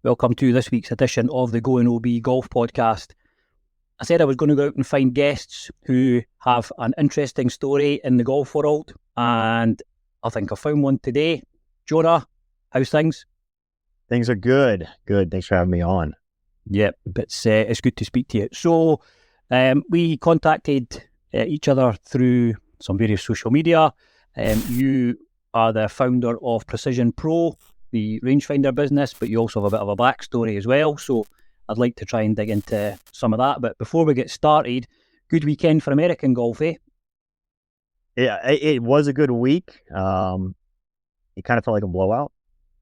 Welcome to this week's edition of the Going OB Golf Podcast. I said I was going to go out and find guests who have an interesting story in the golf world, and I think I found one today. Jonah, how's things? Things are good. Good. Thanks for having me on. Yep, it's good to speak to you. So we contacted each other through some various social media. You are the founder of Precision Pro, the rangefinder business, but you also have a bit of a backstory as well. So I'd like to try and dig into some of that. But before we get started, good weekend for American golf, eh? Yeah, it was a good week. It kind of felt like a blowout.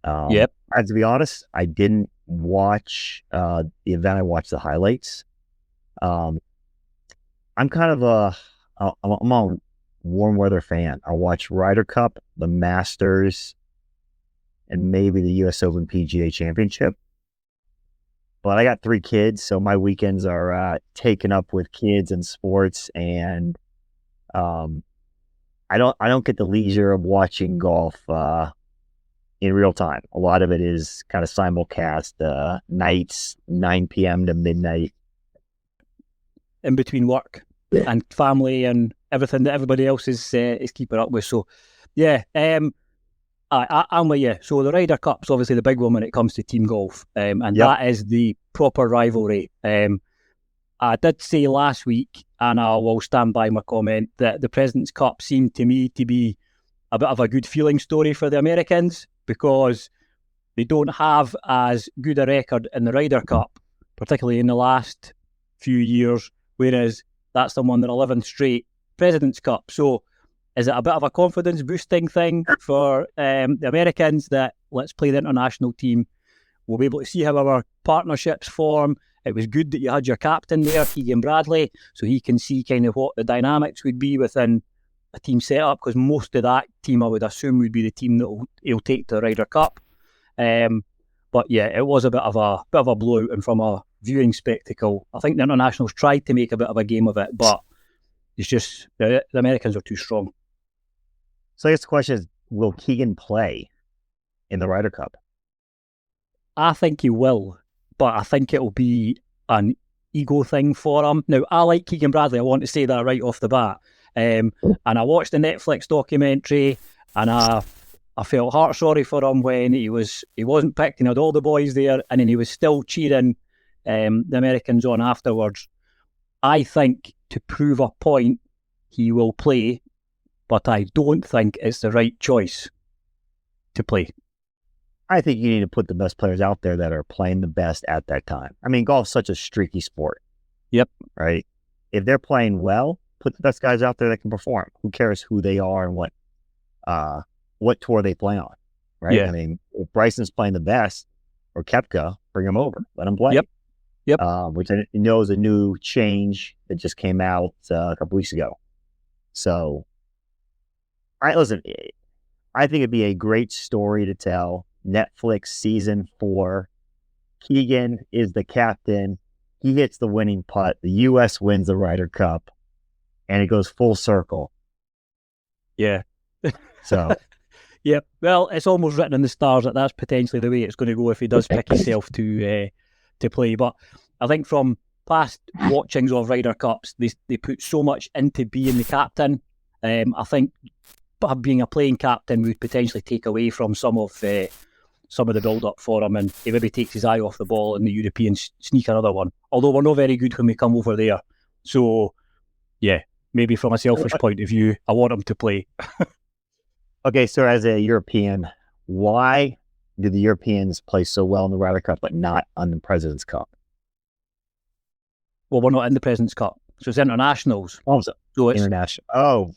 Yep. And to be honest, I didn't watch the event. I watched the highlights. I'm kind of I'm a warm weather fan. I watch Ryder Cup, the Masters, and maybe the U.S. Open PGA Championship. But I got 3 kids, so my weekends are taken up with kids and sports, and I don't get the leisure of watching golf in real time. A lot of it is kind of simulcast nights, 9 p.m. to midnight. In between work and family and everything that everybody else is keeping up with. So, yeah, I'm with you. So the Ryder Cup's obviously the big one when it comes to team golf, and that is the proper rivalry. I did say last week, and I will stand by my comment, that the President's Cup seemed to me to be a bit of a good feeling story for the Americans because they don't have as good a record in the Ryder Cup, particularly in the last few years, whereas that's the one that 11th straight President's Cup. So is it a bit of a confidence boosting thing for the Americans that let's play the international team? We'll be able to see how our partnerships form. It was good that you had your captain there, Keegan Bradley, so he can see kind of what the dynamics would be within a team setup, because most of that team, I would assume, would be the team that he'll take to the Ryder Cup. But yeah, it was a bit of a blowout, and from a viewing spectacle, I think the internationals tried to make a bit of a game of it, but it's just the Americans are too strong. So I guess the question is, will Keegan play in the Ryder Cup? I think he will, but I think it'll be an ego thing for him. Now, I like Keegan Bradley. I want to say that right off the bat. And I watched the Netflix documentary, and I felt heart sorry for him when he wasn't picked, and had all the boys there, and then he was still cheering the Americans on afterwards. I think to prove a point, he will play, but I don't think it's the right choice to play. I think you need to put the best players out there that are playing the best at that time. I mean, golf's such a streaky sport. Yep. Right? If they're playing well, put the best guys out there that can perform. Who cares who they are and what tour they play on, right? Yeah. I mean, if Bryson's playing the best, or Koepka, bring him over. Let him play. Yep. Which I know is a new change that just came out a couple weeks ago. So, listen, I think it'd be a great story to tell. Netflix season 4. Keegan is the captain. He hits the winning putt. The U.S. wins the Ryder Cup, and it goes full circle. Yeah. So. Yep. Well, it's almost written in the stars that that's potentially the way it's going to go if he does pick himself to play. But I think from past watchings of Ryder Cups, they put so much into being the captain. I think being a playing captain would potentially take away from some of the build-up for him, and he maybe takes his eye off the ball and the Europeans sneak another one. Although we're not very good when we come over there. So, yeah, maybe from a selfish point of view, I want him to play. Okay, so as a European, why do the Europeans play so well in the Ryder Cup but not on the President's Cup? Well, we're not in the President's Cup, so it's internationals. Oh, so it's international. Oh,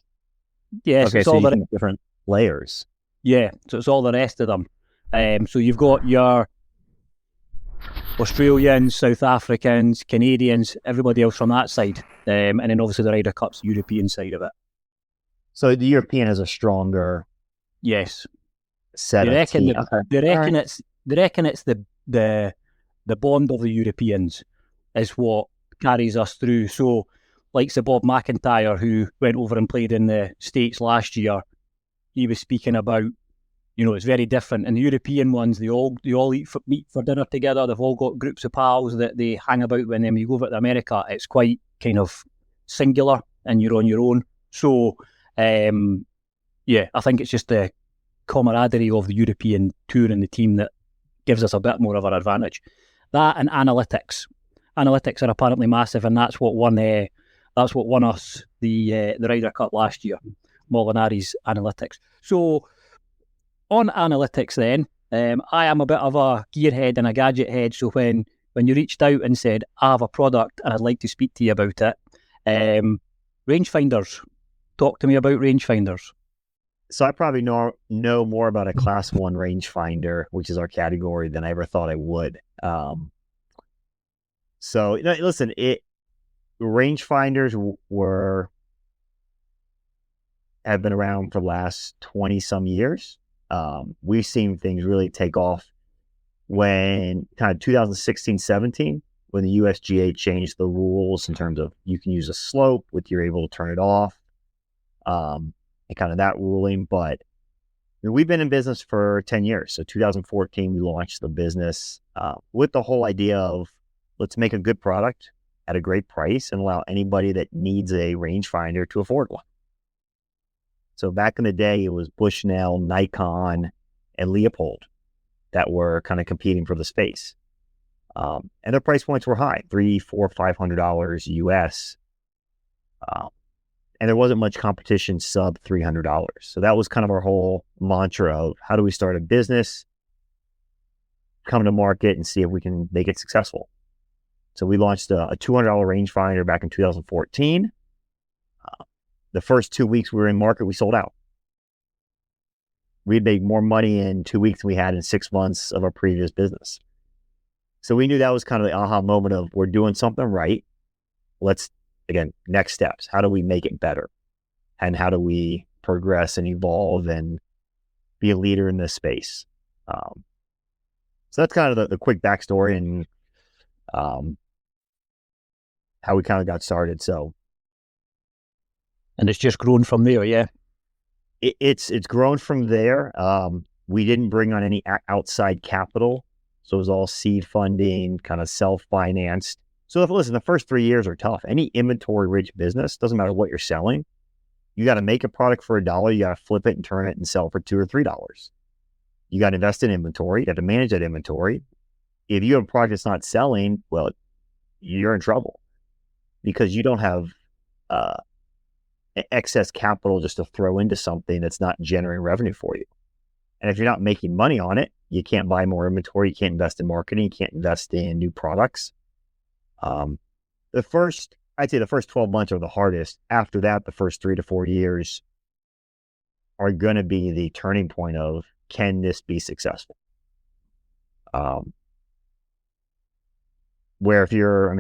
yes, okay. It's So all you different layers. Yeah, so it's all the rest of them. So you've got your Australians, South Africans, Canadians, everybody else from that side, and then obviously the Ryder Cup's European side of it. So the European has a stronger, yes, set they of team. they reckon it's the bond of the Europeans is what carries us through. So, like Sir Bob McIntyre, who went over and played in the States last year, he was speaking about It's very different. And the European ones, they all eat meat for dinner together. They've all got groups of pals that they hang about when you go over to America, it's quite kind of singular and you're on your own. So, I think it's just the camaraderie of the European tour and the team that gives us a bit more of an advantage. That and analytics. Analytics are apparently massive, and that's what won us the Ryder Cup last year. Molinari's analytics. So on analytics, then I am a bit of a gearhead and a gadget head. So when you reached out and said I have a product and I'd like to speak to you about it, rangefinders. Talk to me about rangefinders. So I probably know more about a Class 1 rangefinder, which is our category, than I ever thought I would. So listen, rangefinders have been around for the last 20 some years. We've seen things really take off when kind of 2016, 17, when the USGA changed the rules in terms of you can use a slope with you're able to turn it off. And kind of that ruling, but we've been in business for 10 years. So 2014, we launched the business with the whole idea of let's make a good product at a great price and allow anybody that needs a rangefinder to afford one. So back in the day, it was Bushnell, Nikon, and Leopold that were kind of competing for the space. And their price points were high, $300, $400, $500 US. And there wasn't much competition sub $300. So that was kind of our whole mantra of how do we start a business, come to market and see if we can make it successful. So we launched a $200 rangefinder back in 2014. The first 2 weeks we were in market, we sold out. We'd made more money in 2 weeks than we had in 6 months of our previous business. So we knew that was kind of the aha moment of we're doing something right. Let's, again, next steps. How do we make it better? And how do we progress and evolve and be a leader in this space? So that's kind of the quick backstory and how we kind of got started. And it's just grown from there, yeah? It's grown from there. We didn't bring on any outside capital. So it was all seed funding, kind of self-financed. So listen, the first 3 years are tough. Any inventory-rich business, doesn't matter what you're selling, you got to make a product for $1, you got to flip it and turn it and sell for $2 or $3. You got to invest in inventory, you have to manage that inventory. If you have a product that's not selling, well, you're in trouble because you don't have excess capital just to throw into something that's not generating revenue for you. And if you're not making money on it, you can't buy more inventory, you can't invest in marketing, you can't invest in new products. I'd say the first 12 months are the hardest. After that, the first 3 to 4 years are going to be the turning point of, can this be successful? Where if you're,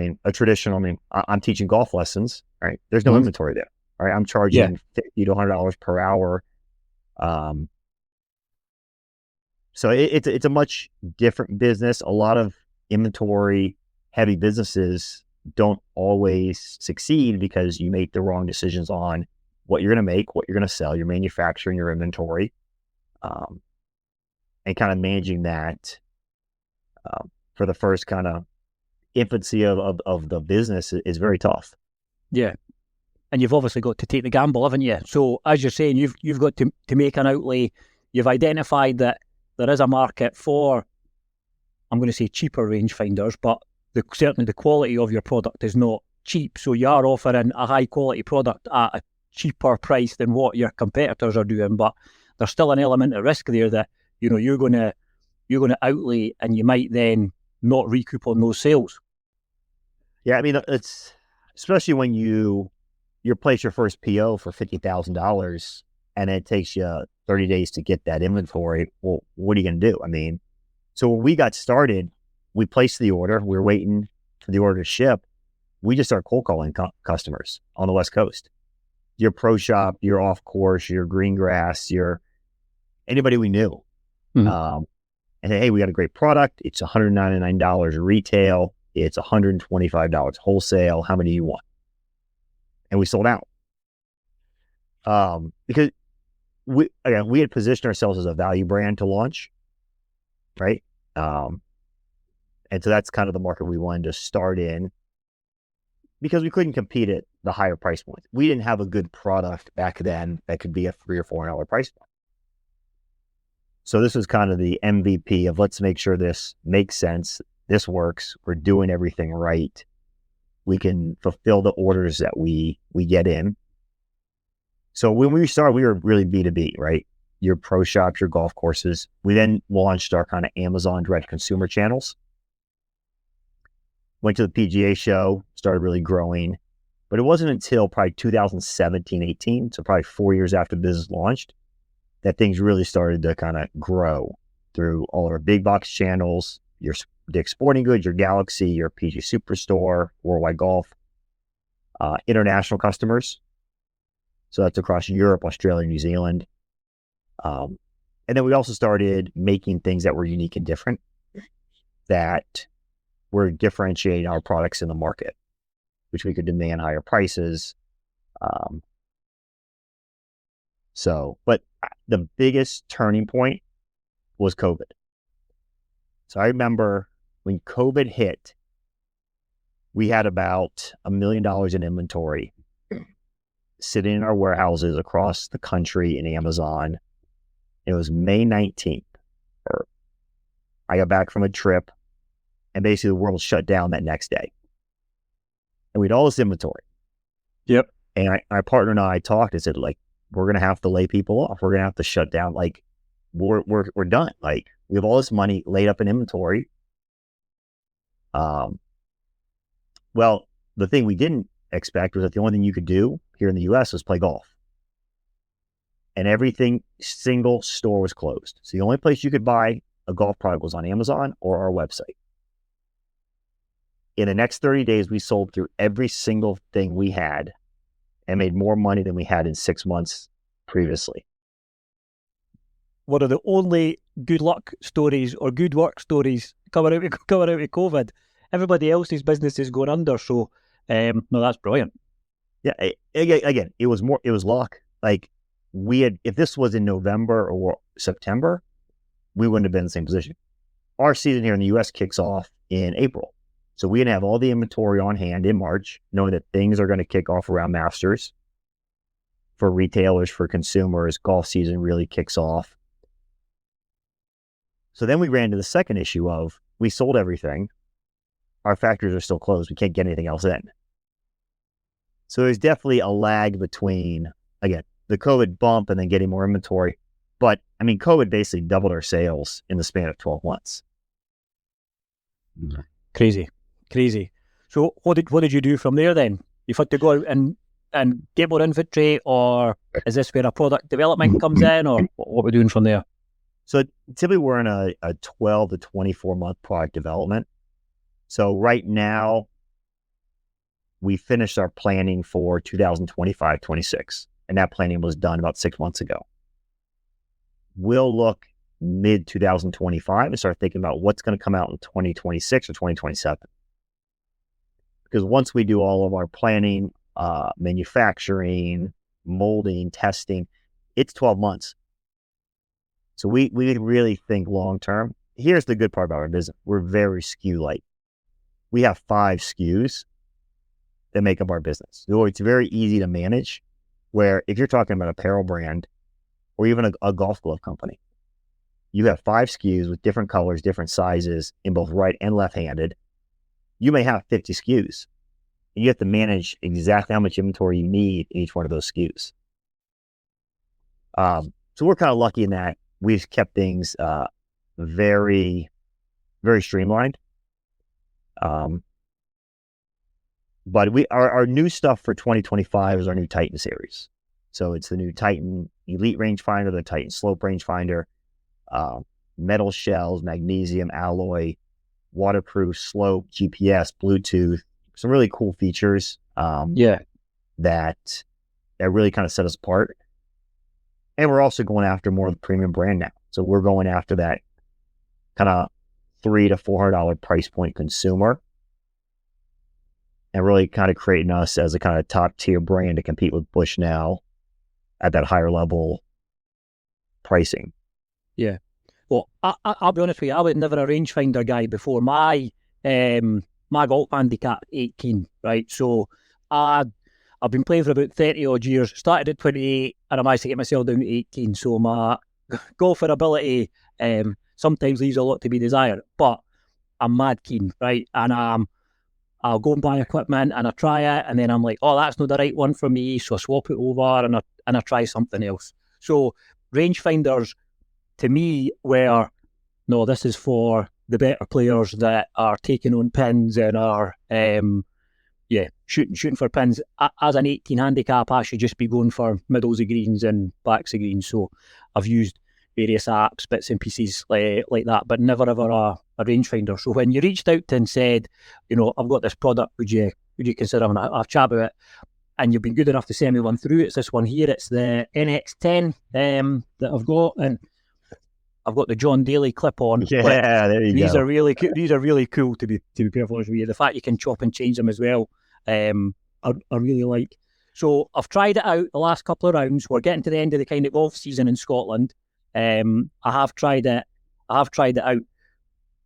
I'm teaching golf lessons, right? There's no inventory there, right? I'm charging $50 to $100 per hour. So it's a much different business. A lot of inventory heavy businesses don't always succeed because you make the wrong decisions on what you're going to make, what you're going to sell, your manufacturing, your inventory, and kind of managing that for the first kind of infancy of the business is very tough. Yeah. And you've obviously got to take the gamble, haven't you? So as you're saying, you've got to make an outlay. You've identified that there is a market for, I'm going to say cheaper rangefinders, but certainly the quality of your product is not cheap. So you are offering a high quality product at a cheaper price than what your competitors are doing, but there's still an element of risk there that you're going to outlay, and you might then not recoup on those sales. Yeah, it's especially when you place your first PO for $50,000 and it takes you 30 days to get that inventory. Well, what are you going to do? So when we got started, we placed the order. We were waiting for the order to ship. We just started cold calling customers on the West Coast. Your pro shop, your off course, your green grass, your anybody we knew. And hey, we got a great product. It's $199 retail. It's $125 wholesale. How many do you want? And we sold out. Because we had positioned ourselves as a value brand to launch, right? And so that's kind of the market we wanted to start in because we couldn't compete at the higher price point. We didn't have a good product back then that could be a $3 or $4 price point. So this was kind of the MVP of let's make sure this makes sense. This works. We're doing everything right. We can fulfill the orders that we get in. So when we started, we were really B2B, right? Your pro shops, your golf courses. We then launched our kind of Amazon direct consumer channels. Went to the PGA show, started really growing. But it wasn't until probably 2017, 18, so probably 4 years after the business launched, that things really started to kind of grow through all our big box channels, your Dick's Sporting Goods, your Galaxy, your PG Superstore, Worldwide Golf, international customers. So that's across Europe, Australia, New Zealand. And then we also started making things that were unique and different, that were differentiating our products in the market, which we could demand higher prices. But the biggest turning point was COVID. So I remember when COVID hit, we had about $1 million in inventory sitting in our warehouses across the country in Amazon. It was May 19th. I got back from a trip and basically the world shut down that next day. And we had all this inventory. Yep. And my partner and I talked and said, like, we're going to have to lay people off. We're going to have to shut down. Like, we're done. Like, we have all this money laid up in inventory. Well, the thing we didn't expect was that the only thing you could do here in the US was play golf. And single store was closed. So the only place you could buy a golf product was on Amazon or our website. In the next 30 days, we sold through every single thing we had and made more money than we had in 6 months previously. One of the only good luck stories or good work stories coming out of COVID. Everybody else's business is going under. So, no, that's brilliant. Yeah. Again, it was luck. Like, if this was in November or September, we wouldn't have been in the same position. Our season here in the US kicks off in April. So we didn't have all the inventory on hand in March, knowing that things are going to kick off around Masters. For retailers, for consumers, golf season really kicks off. So then we ran into the second issue of we sold everything. Our factories are still closed. We can't get anything else in. So there's definitely a lag between, again, the COVID bump and then getting more inventory. But I mean, COVID basically doubled our sales in the span of 12 months. Crazy. So what did you do from there then? You've had to go out and get more inventory, or is this where a product development comes in, or what we're doing from there? So typically we're in a 12 to 24 month product development. So right now we finished our planning for 2025-26, and that planning was done about 6 months ago. We'll look mid 2025 and start thinking about what's going to come out in 2026 or 2027. Because once we do all of our planning, manufacturing, molding, testing, it's 12 months. So we really think long term. Here's the good part about our business. We're very SKU light. We have 5 SKUs that make up our business. So it's very easy to manage, where if you're talking about apparel brand or even a golf glove company, you have 5 SKUs with different colors, different sizes in both right and left-handed. You may have 50 SKUs. And you have to manage exactly how much inventory you need in each one of those SKUs. So we're kind of lucky in that we've kept things very, very streamlined. But our new stuff for 2025 is our new Titan series. So it's the new Titan Elite rangefinder, the Titan Slope rangefinder, metal shells, magnesium alloy, waterproof, slope, GPS, Bluetooth, some really cool features. That really kind of set us apart. And we're also going after more of the premium brand now. So we're going after that kind of $300 to $400 price point consumer, and really kind of creating us as a kind of top tier brand to compete with Bushnell at that higher level pricing. Yeah. Well, I'll be honest with you, I was never a rangefinder guy before. My golf handicap 18, right? So I've been playing for about 30 odd years, started at 28 and I managed to get myself down to 18. So my golfer ability sometimes leaves a lot to be desired, but I'm mad keen, right? And I'll go and buy equipment and I try it and then I'm like, oh, that's not the right one for me. So I swap it over and I try something else. So rangefinders to me were, no, this is for the better players that are taking on pins and are, shooting for pins. As an 18 handicap, I should just be going for middles of greens and backs of greens. So I've used various apps, bits and pieces like that, but never ever a rangefinder. So when you reached out and said, I've got this product, would you consider having a chat about it? And you've been good enough to send me one through. It's this one here. It's the NX10 that I've got, and I've got the John Daly clip on. Yeah, there you go. These are really cool to be perfectly honest with you. The fact you can chop and change them as well, I really like. So I've tried it out the last couple of rounds. We're getting to the end of the kind of golf season in Scotland. I have tried it out.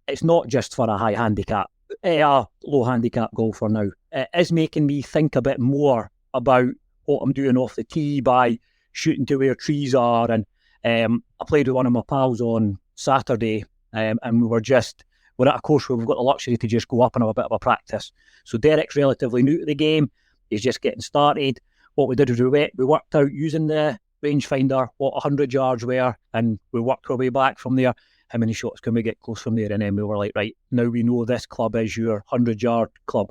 It's not just for a high handicap, a low handicap golfer now. It is making me think a bit more about what I'm doing off the tee by shooting to where trees are. And I played with one of my pals on Saturday, and we're at a course where we've got the luxury to just go up and have a bit of a practice. So Derek's relatively new to the game. He's just getting started. What we did was we worked out using the rangefinder what 100 yards were, and we worked our way back from there. How many shots can we get close from there? And then we were like, right, now we know this club is your 100-yard club.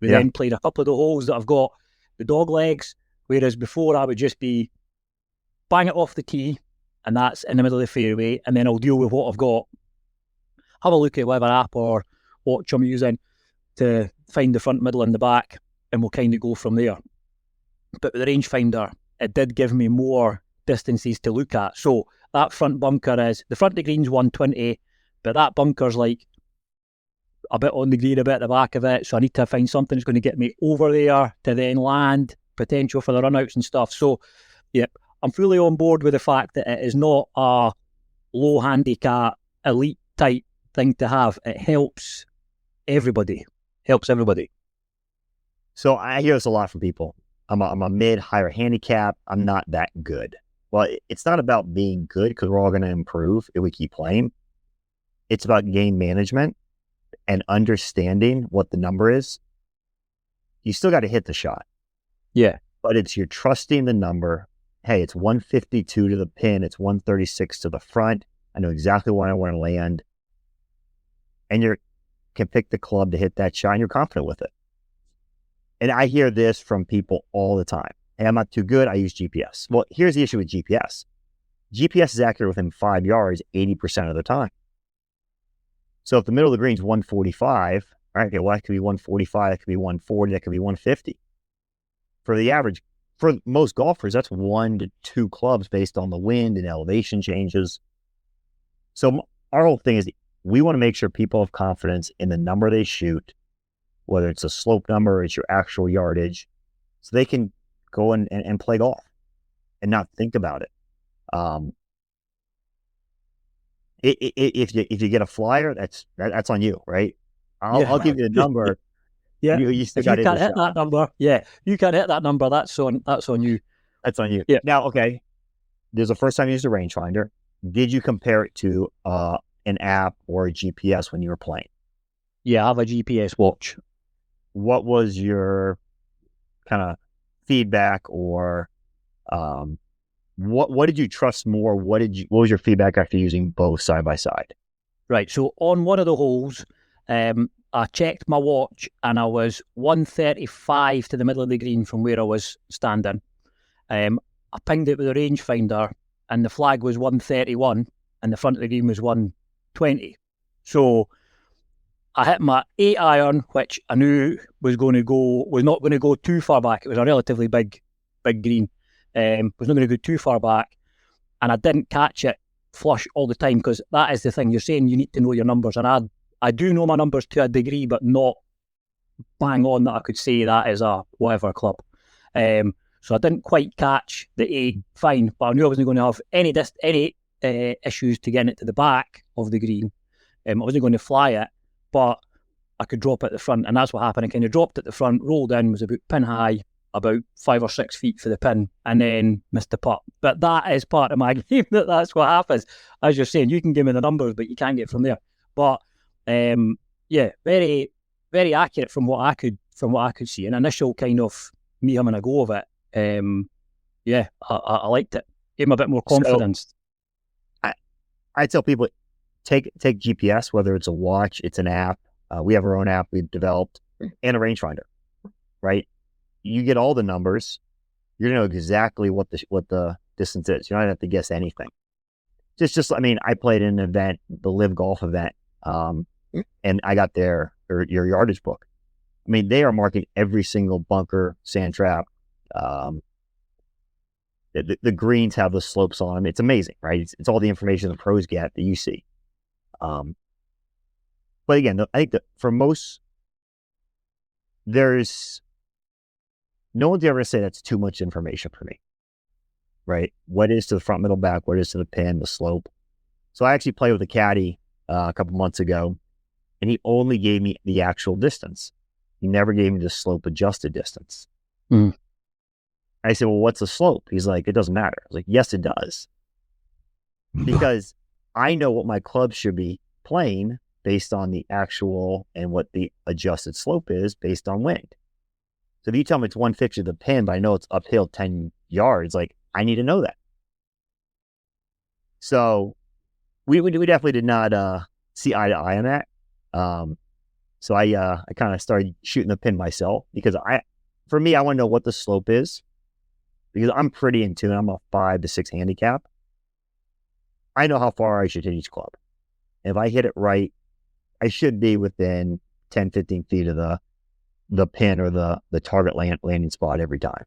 We then played a couple of the holes that I've got the dog legs, whereas before I would just be bang it off the tee, and that's in the middle of the fairway, and then I'll deal with what I've got. Have a look at whatever app or watch I'm using to find the front, middle, and the back, and we'll kind of go from there. But with the rangefinder, it did give me more distances to look at. So that front bunker the front of the green's 120, but that bunker's like a bit on the green, a bit at the back of it. So I need to find something that's going to get me over there to then land, potential for the runouts and stuff. So, I'm fully on board with the fact that it is not a low handicap, elite type thing to have. It helps everybody. So I hear this a lot from people. I'm a mid, higher handicap. I'm not that good. Well, it's not about being good because we're all going to improve if we keep playing. It's about game management and understanding what the number is. You still got to hit the shot. Yeah. But it's you're trusting the number. Hey, it's 152 to the pin. It's 136 to the front. I know exactly where I want to land. And you can pick the club to hit that shot and you're confident with it. And I hear this from people all the time. Hey, I'm not too good. I use GPS. Well, here's the issue with GPS. GPS is accurate within 5 yards 80% of the time. So if the middle of the green is 145, all right, okay, well, that could be 145, that could be 140, that could be 150. For the average, for most golfers, that's 1 to 2 clubs based on the wind and elevation changes. So our whole thing is we want to make sure people have confidence in the number they shoot, whether it's a slope number or it's your actual yardage, so they can go and play golf and not think about it. If you get a flyer, that's on you, right? I'll give you the number. Yeah, you still if got you can't hit that number. Yeah, you can't hit that number. That's on you. That's on you. Yeah. Now, okay, there's the first time you used a rangefinder. Did you compare it to an app or a GPS when you were playing? Yeah, I have a GPS watch. What was your kind of feedback, or what did you trust more? What was your feedback after using both side by side? Right. So on one of the holes, I checked my watch and I was 135 to the middle of the green from where I was standing. I pinged it with a rangefinder and the flag was 131 and the front of the green was 120. So I hit my 8 iron, which I knew was not going to go too far back. It was a relatively big green. Was not going to go too far back. And I didn't catch it flush all the time, because that is the thing. You're saying you need to know your numbers. And I do know my numbers to a degree, but not bang on that I could say that is a whatever club. So I didn't quite catch the 8 fine, but I knew I wasn't going to have any issues to getting it to the back of the green. I wasn't going to fly it, but I could drop it at the front, and that's what happened. I kind of dropped at the front, rolled in, was about pin high, about 5 or 6 feet for the pin, and then missed the putt. But that is part of my game. That's what happens. As you're saying, you can give me the numbers, but you can't get from there. But yeah, very, very accurate from what I could see. An initial kind of me having a go of it. Yeah, I liked it. Gave me a bit more confidence. So, I tell people, take GPS, whether it's a watch, it's an app. We have our own app we've developed, and a rangefinder, right? You get all the numbers. You know exactly what the distance is. You don't have to guess anything. I mean, I played in an event, the Live Golf event, and I got your yardage book. I mean, they are marking every single bunker, sand trap. The greens have the slopes on them. It's amazing, right? It's all the information the pros get that you see. But again, I think that for most, there's no one's ever going to say that's too much information for me, right? What is to the front, middle, back? What is to the pin, the slope? So I actually played with a caddy a couple months ago, and he only gave me the actual distance. He never gave me the slope adjusted distance. I said, well, what's the slope? He's like, it doesn't matter. I was like, yes, it does. Because I know what my club should be playing based on the actual and what the adjusted slope is based on wind. So if you tell me it's 150 to the pin, but I know it's uphill 10 yards, like I need to know that. So we definitely did not see eye to eye on that. So I kind of started shooting the pin myself because for me, I want to know what the slope is because I'm pretty in tune. I'm a 5 to 6 handicap. I know how far I should hit each club. If I hit it right, I should be within 10, 15 feet of the pin or the target landing spot every time.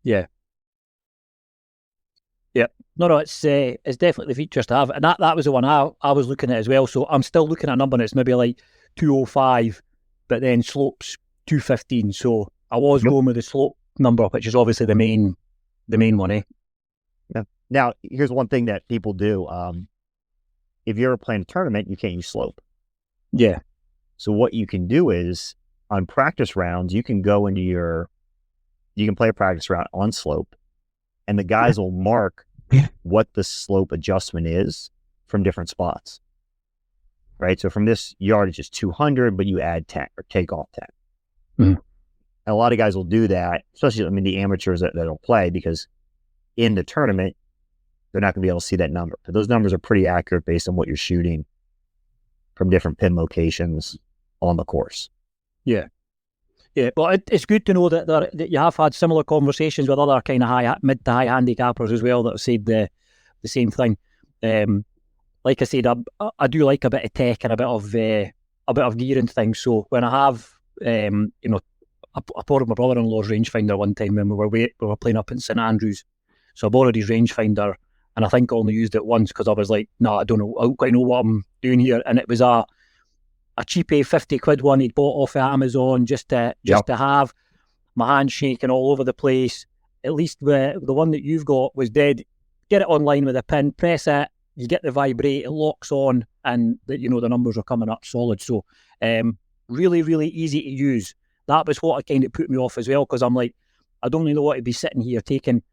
Yeah. Yeah. No, it's definitely features to have. And that was the one I was looking at as well. So I'm still looking at a number and it's maybe like 205, but then slopes 215. So I was going with the slope number, which is obviously the main one, eh? Yeah. Now, here's one thing that people do. If you're playing a tournament, you can't use slope. Yeah. So what you can do is on practice rounds, you can play a practice round on slope and the guys will mark what the slope adjustment is from different spots, right? So from this yardage is 200, but you add 10 or take off 10. And a lot of guys will do that, especially, the amateurs that'll play because in the tournament, they're not going to be able to see that number. But those numbers are pretty accurate based on what you're shooting from different pin locations on the course. Yeah. Yeah, but it's good to know that you have had similar conversations with other kind of mid to high handicappers as well that have said the same thing. Like I said, I do like a bit of tech and a bit of gear and things. So when I have, I borrowed my brother-in-law's rangefinder one time when we were playing up in St Andrews. So I borrowed his rangefinder, and I think I only used it once because I was like, I don't quite know what I'm doing here, and it was a cheapy 50 quid one he'd bought off of Amazon just to have. My hand shaking all over the place. At least the one that you've got was dead. Get it online with a pin, press it, you get the vibrate, it locks on, and the numbers are coming up solid. So really, really easy to use. That was what kind of put me off as well, because I'm like, I don't really want to be sitting here taking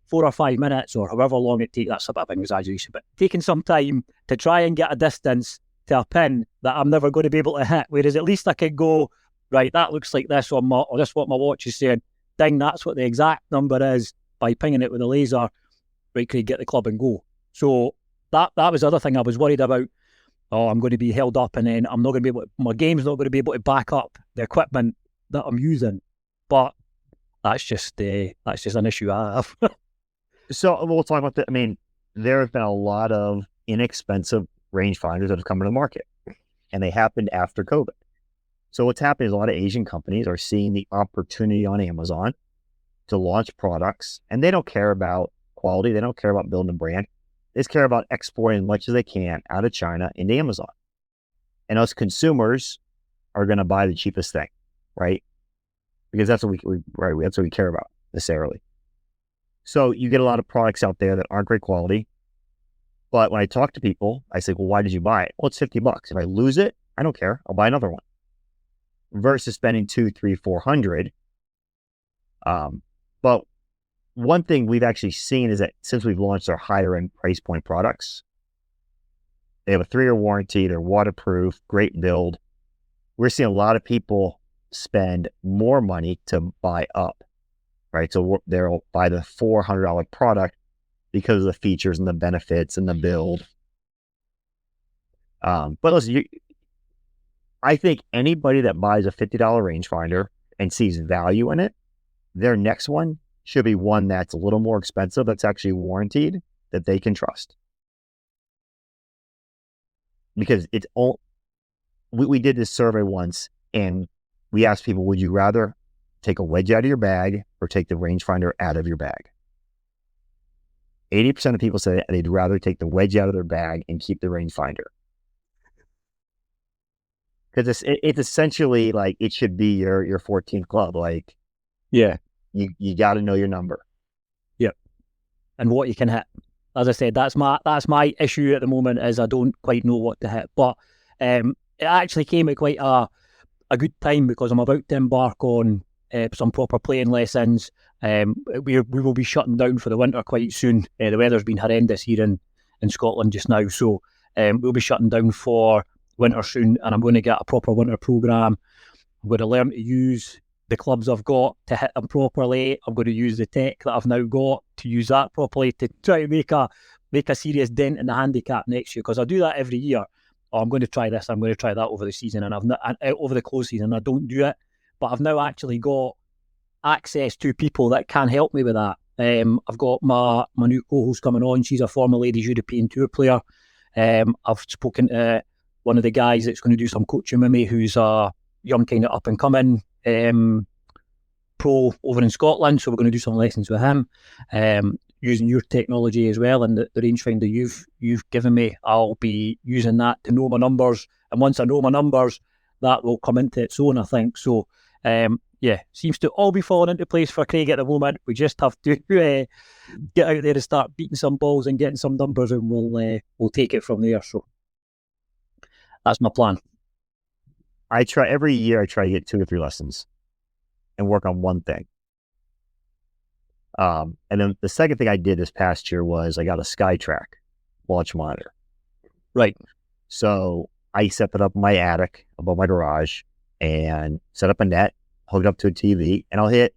4 or 5 minutes or however long it takes. That's a bit of an exaggeration, but taking some time to try and get a distance to a pin that I'm never going to be able to hit. Whereas at least I could go, right, that looks like this or this what my watch is saying. Ding, that's what the exact number is by pinging it with a laser. Right, could get the club and go. So that was the other thing I was worried about. Oh, I'm going to be held up and then I'm not going to be able to, my game's not going to be able to back up the equipment that I'm using. But that's just an issue I have. So we'll talk about that. There have been a lot of inexpensive rangefinders that have come to the market, and they happened after COVID. So what's happening is a lot of Asian companies are seeing the opportunity on Amazon to launch products, and they don't care about quality. They don't care about building a brand. They just care about exporting as much as they can out of China into Amazon. And us consumers are going to buy the cheapest thing, right? Because that's what that's what we care about necessarily. So you get a lot of products out there that aren't great quality. But when I talk to people, I say, well, why did you buy it? Well, it's $50. If I lose it, I don't care. I'll buy another one. Versus spending 200, 300, 400. But one thing we've actually seen is that since we've launched our higher end price point products, they have a 3-year warranty, they're waterproof, great build. We're seeing a lot of people spend more money to buy up, right? So they'll buy the $400 product because of the features and the benefits and the build. But listen, I think anybody that buys a $50 rangefinder and sees value in it, their next one should be one that's a little more expensive, that's actually warranted, that they can trust. Because it's all, we did this survey once and we asked people, would you rather take a wedge out of your bag or take the rangefinder out of your bag? 80% of people say they'd rather take the wedge out of their bag and keep the rangefinder. Because it's essentially like it should be your 14th club. Like, Yeah. you got to know your number. Yep. And what you can hit. As I said, that's my issue at the moment, is I don't quite know what to hit. But it actually came at quite a good time, because I'm about to embark on some proper playing lessons. We will be shutting down for the winter quite soon. The weather's been horrendous here in Scotland just now, so we'll be shutting down for winter soon, and I'm going to get a proper winter programme. I'm going to learn to use the clubs I've got to hit them properly. I'm going to use the tech that I've now got to use that properly to try to make a serious dent in the handicap next year, because I do that every year. Oh, I'm going to try this, I'm going to try that over the season, and over the close season, I don't do it. But I've now actually got access to people that can help me with that. I've got my new co-host coming on. She's a former Ladies European Tour player. I've spoken to one of the guys that's going to do some coaching with me, who's a young kind of up and coming pro over in Scotland. So we're going to do some lessons with him, using your technology as well, and the rangefinder you've given me. I'll be using that to know my numbers, and once I know my numbers, that will come into its own, I think. So seems to all be falling into place for Craig at the moment. We just have to get out there and start beating some balls and getting some numbers, and we'll take it from there. So that's my plan. Every year I try to get 2 or 3 lessons and work on one thing. And then the second thing I did this past year was I got a SkyTrack launch monitor. Right. So I set that up in my attic above my garage and set up a net, hook it up to a TV, and I'll hit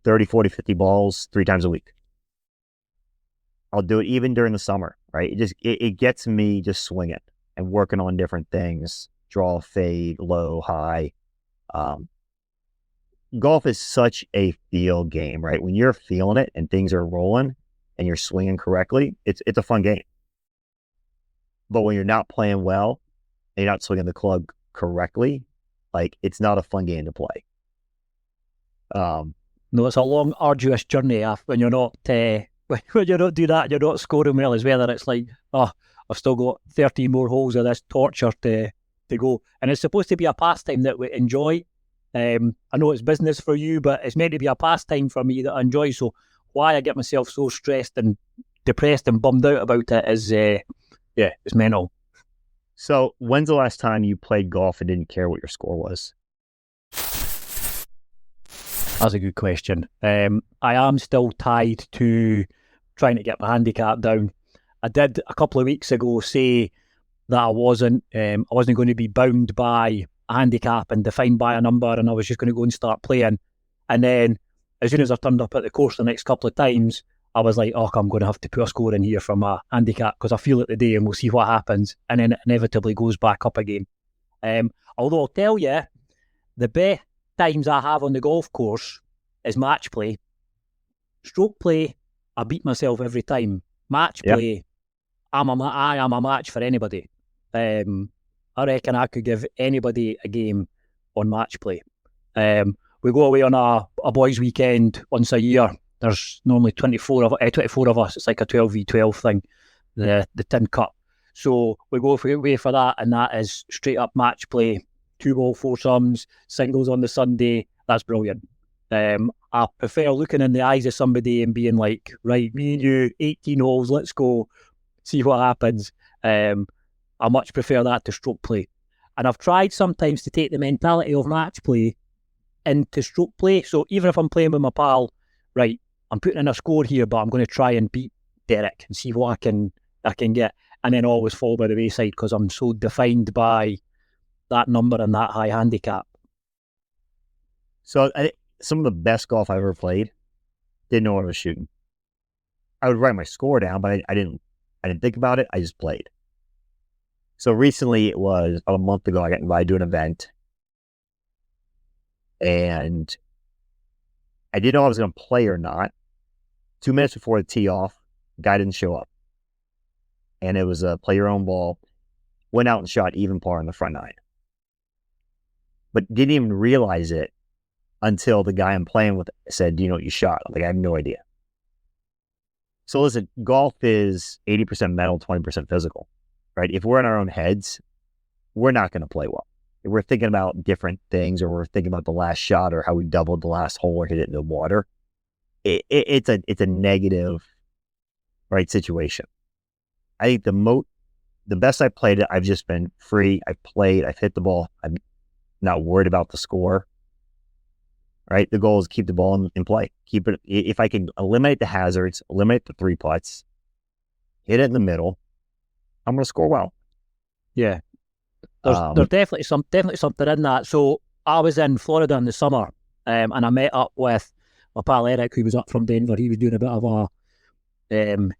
30, 40, 50 balls 3 times a week. I'll do it even during the summer, right? It gets me just swinging and working on different things, draw, fade, low, high. Golf is such a feel game, right? When you're feeling it and things are rolling and you're swinging correctly, it's a fun game. But when you're not playing well and you're not swinging the club correctly, like, it's not a fun game to play. No, it's a long, arduous journey when you're not when you don't do that, you're not scoring well as well. And it's like, I've still got 13 more holes of this torture to go. And it's supposed to be a pastime that we enjoy. I know it's business for you, but it's meant to be a pastime for me that I enjoy. So why I get myself so stressed and depressed and bummed out about it is, it's mental. So when's the last time you played golf and didn't care what your score was? That's a good question. I am still tied to trying to get my handicap down. I did a couple of weeks ago say that I wasn't going to be bound by a handicap and defined by a number, and I was just going to go and start playing. And then as soon as I turned up at the course the next couple of times, I was like, I'm going to have to put a score in here for my handicap because I feel it today, and we'll see what happens. And then it inevitably goes back up again. Although I'll tell you, the best times I have on the golf course is match play. Stroke play, I beat myself every time. Match play, I am a match for anybody. I reckon I could give anybody a game on match play. We go away on a boys' weekend once a year. There's normally 24 of us. It's like a 12v12 thing, the Tin Cup. So we go away for that, and that is straight up match play. 2-ball foursomes, singles on the Sunday. That's brilliant. I prefer looking in the eyes of somebody and being like, right, me and you, 18 holes, let's go, see what happens. I much prefer that to stroke play. And I've tried sometimes to take the mentality of match play into stroke play. So even if I'm playing with my pal, right, I'm putting in a score here, but I'm going to try and beat Derek and see what I can get, and then always fall by the wayside because I'm so defined by that number and that high handicap. So some of the best golf I've ever played, didn't know what I was shooting. I would write my score down, but I didn't think about it. I just played. So recently, it was about a month ago, I got invited to an event, and I didn't know I was going to play or not. 2 minutes before the tee off, guy didn't show up, and it was a play your own ball. Went out and shot even par on the front nine, but didn't even realize it until the guy I'm playing with said, "Do you know what you shot?" I'm like, I have no idea. So listen, golf is 80% mental, 20% physical, right? If we're in our own heads, we're not going to play well. If we're thinking about different things, or we're thinking about the last shot, or how we doubled the last hole or hit it in the water, it's a negative, right, situation. I think the best I played it, I've just been free. I've played, I've hit the ball. I'm not worried about the score, right? The goal is keep the ball in play. Keep it. If I can eliminate the hazards, eliminate the three putts, hit it in the middle, I'm going to score well. Yeah. There's definitely something in that. So I was in Florida in the summer, and I met up with my pal Eric, who was up from Denver. He was doing a bit of a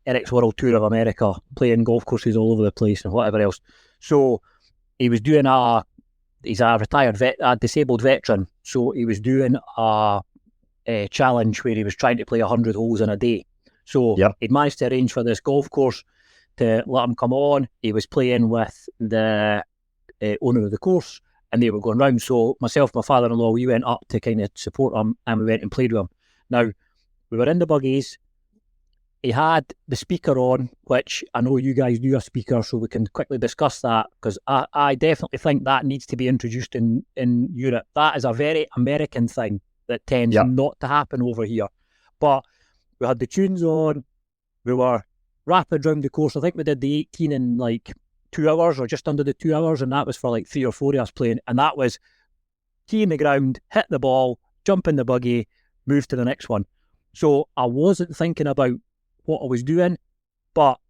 Eric's World Tour of America, playing golf courses all over the place and whatever else. So he was doing he's a retired a disabled veteran. So he was doing a challenge where he was trying to play 100 holes in a day. So he'd managed to arrange for this golf course to let him come on. He was playing with the owner of the course, and they were going round. So myself, my father-in-law, we went up to kind of support him, and we went and played with him. Now, we were in the buggies. He had the speaker on, which I know you guys do a speaker, so we can quickly discuss that, because I definitely think that needs to be introduced in Europe. That is a very American thing that tends not to happen over here. But we had the tunes on. We were rapid round the course. I think we did the 18 in like 2 hours, or just under the 2 hours, and that was for like 3 or 4 of us playing. And that was tee in the ground, hit the ball, jump in the buggy, move to the next one. So I wasn't thinking about what I was doing, but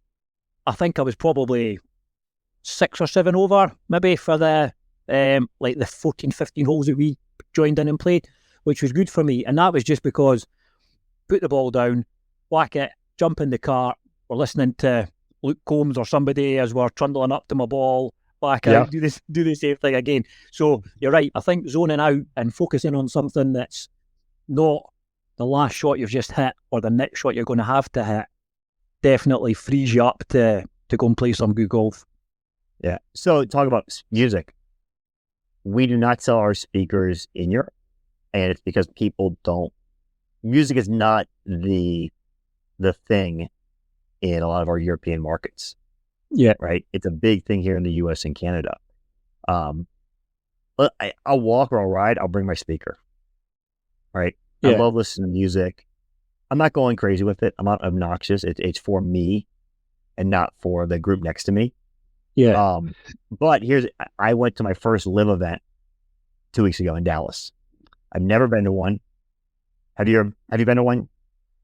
I think I was probably 6 or 7 over, maybe, for the like the 14, 15 holes that we joined in and played, which was good for me. And that was just because put the ball down, whack it, jump in the car, we're listening to Luke Combs or somebody as we're trundling up to my ball, back out, do the same thing again. So you're right. I think zoning out and focusing on something that's not the last shot you've just hit or the next shot you're going to have to hit definitely frees you up to go and play some good golf. Yeah. So talk about music. We do not sell our speakers in Europe, and it's because people don't. Music is not the thing in a lot of our European markets. Yeah. Right. It's a big thing here in the U.S. and Canada. But I'll walk or I'll ride. I'll bring my speaker. Right. I love listening to music. I'm not going crazy with it. I'm not obnoxious. It's for me and not for the group next to me. Yeah. But I went to my first live event 2 weeks ago in Dallas. I've never been to one. Have you been to one?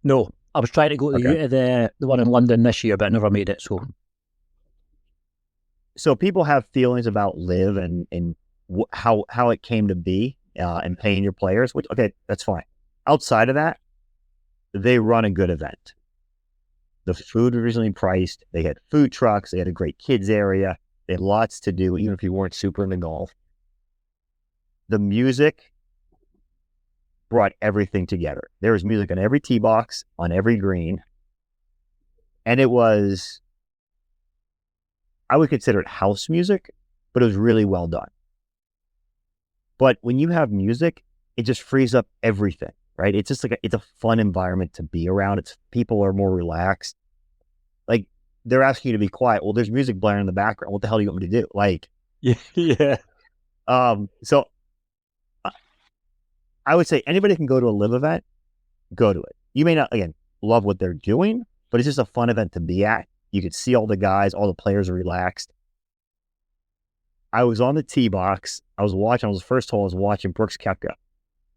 No. I was trying to go to the one in London this year, but I never made it. So people have feelings about live and how it came to be and paying your players, which, okay, that's fine. Outside of that, they run a good event. The food was reasonably priced. They had food trucks. They had a great kids area. They had lots to do, even if you weren't super into golf. The music brought everything together. There was music on every tee box, on every green. And it was, I would consider it house music, but it was really well done. But when you have music, it just frees up everything, right? It's just it's a fun environment to be around. People are more relaxed. Like, they're asking you to be quiet. Well, there's music blaring in the background. What the hell do you want me to do? Like, yeah. So I would say anybody can go to a live event, go to it. You may not, again, love what they're doing, but it's just a fun event to be at. You could see all the guys, all the players are relaxed. I was on the tee box. I was the first hole, I was watching Brooks Koepka.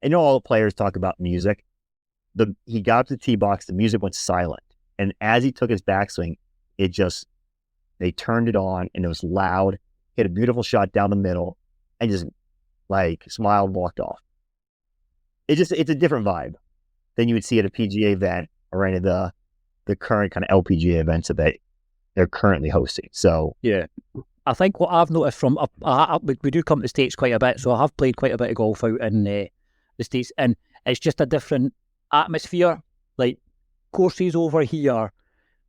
I know all the players talk about music. He got up to the tee box, the music went silent. And as he took his backswing, they turned it on and it was loud, hit a beautiful shot down the middle, and just like smiled and walked off. It's a different vibe than you would see at a PGA event or any of the current kind of LPGA events that they're currently hosting. So yeah, I think what I've noticed from we do come to the States quite a bit, so I have played quite a bit of golf out in the States, and it's just a different atmosphere. Like courses over here,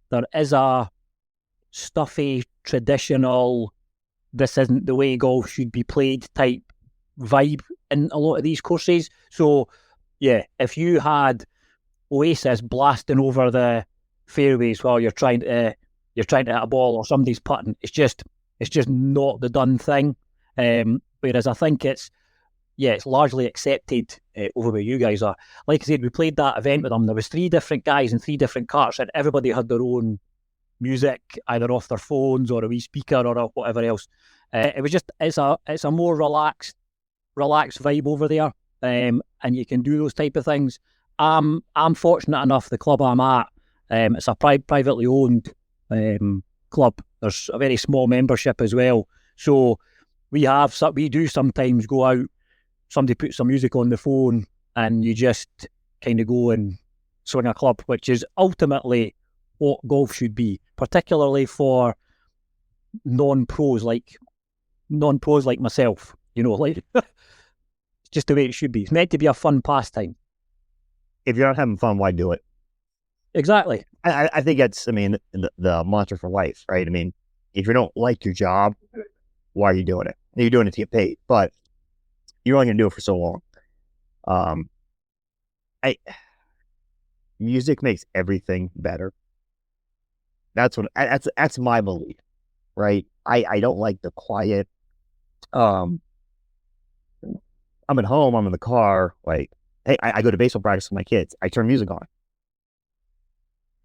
there is a stuffy, traditional, this isn't the way golf should be played type vibe in a lot of these courses. So yeah, if you had Oasis blasting over the fairways while you're trying to hit a ball or somebody's putting, it's just not the done thing. Whereas I think it's largely accepted over where you guys are. Like I said, we played that event with them. There was 3 different guys in 3 different carts, and everybody had their own music, either off their phones or a wee speaker or whatever else. It was just it's a more relaxed vibe over there, and you can do those type of things. I'm fortunate enough. The club I'm at, it's a privately owned club. There's a very small membership as well, so we do sometimes go out. Somebody puts some music on the phone, and you just kind of go and swing a club, which is ultimately what golf should be, particularly for non-pros like myself. Like it's just the way it should be. It's meant to be a fun pastime. if you're not having fun, why do it? Exactly. I think that's, the mantra for life, right? If you don't like your job, why are you doing it? You're doing it to get paid, but you're only going to do it for so long. Music makes everything better. That's my belief, right? I don't like the quiet. I'm at home, I'm in the car, like, hey, I go to baseball practice with my kids. I turn music on.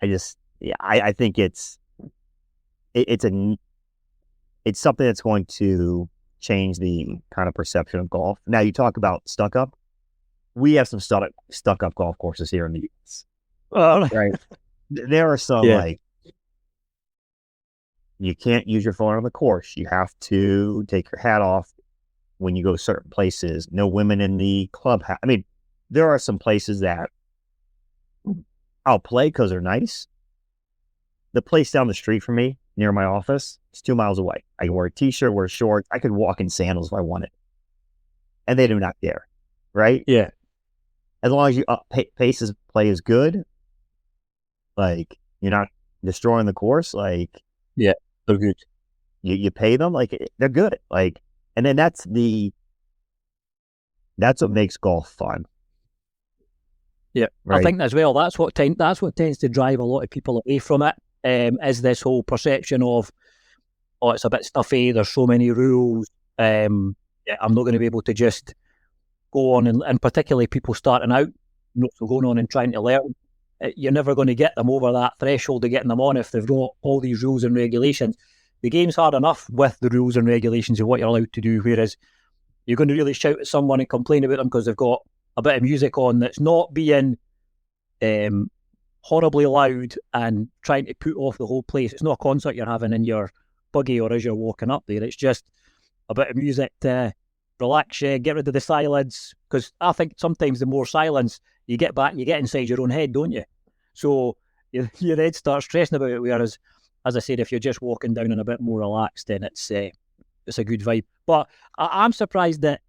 I think it's something that's going to change the kind of perception of golf. Now, you talk about stuck up. We have some stuck up golf courses here in the U.S. Right? There are some like, you can't use your phone on the course. You have to take your hat off when you go to certain places. No women in the club. There are some places that I'll play because they're nice. The place down the street from me, near my office, it's 2 miles away. I can wear a t-shirt, wear shorts. I could walk in sandals if I wanted. And they do not care, right? Yeah. As long as you play is good, like, you're not destroying the course, like, yeah, they're good. You pay them, like, they're good. Like, and then that's what makes golf fun. Yeah, right? I think as well, that's what tends to drive a lot of people away from it, is this whole perception of, oh, it's a bit stuffy, there's so many rules, I'm not going to be able to just go on, and particularly people starting out, going on and trying to learn, you're never going to get them over that threshold of getting them on if they've got all these rules and regulations. The game's hard enough with the rules and regulations of what you're allowed to do, whereas you're going to really shout at someone and complain about them because they've got a bit of music on that's not being horribly loud and trying to put off the whole place. It's not a concert you're having in your buggy or as you're walking up there. It's just a bit of music to relax you, get rid of the silence, because I think sometimes the more silence you get inside your own head, don't you? So your head starts stressing about it, whereas, as I said, if you're just walking down and a bit more relaxed, then it's a good vibe. But I'm surprised that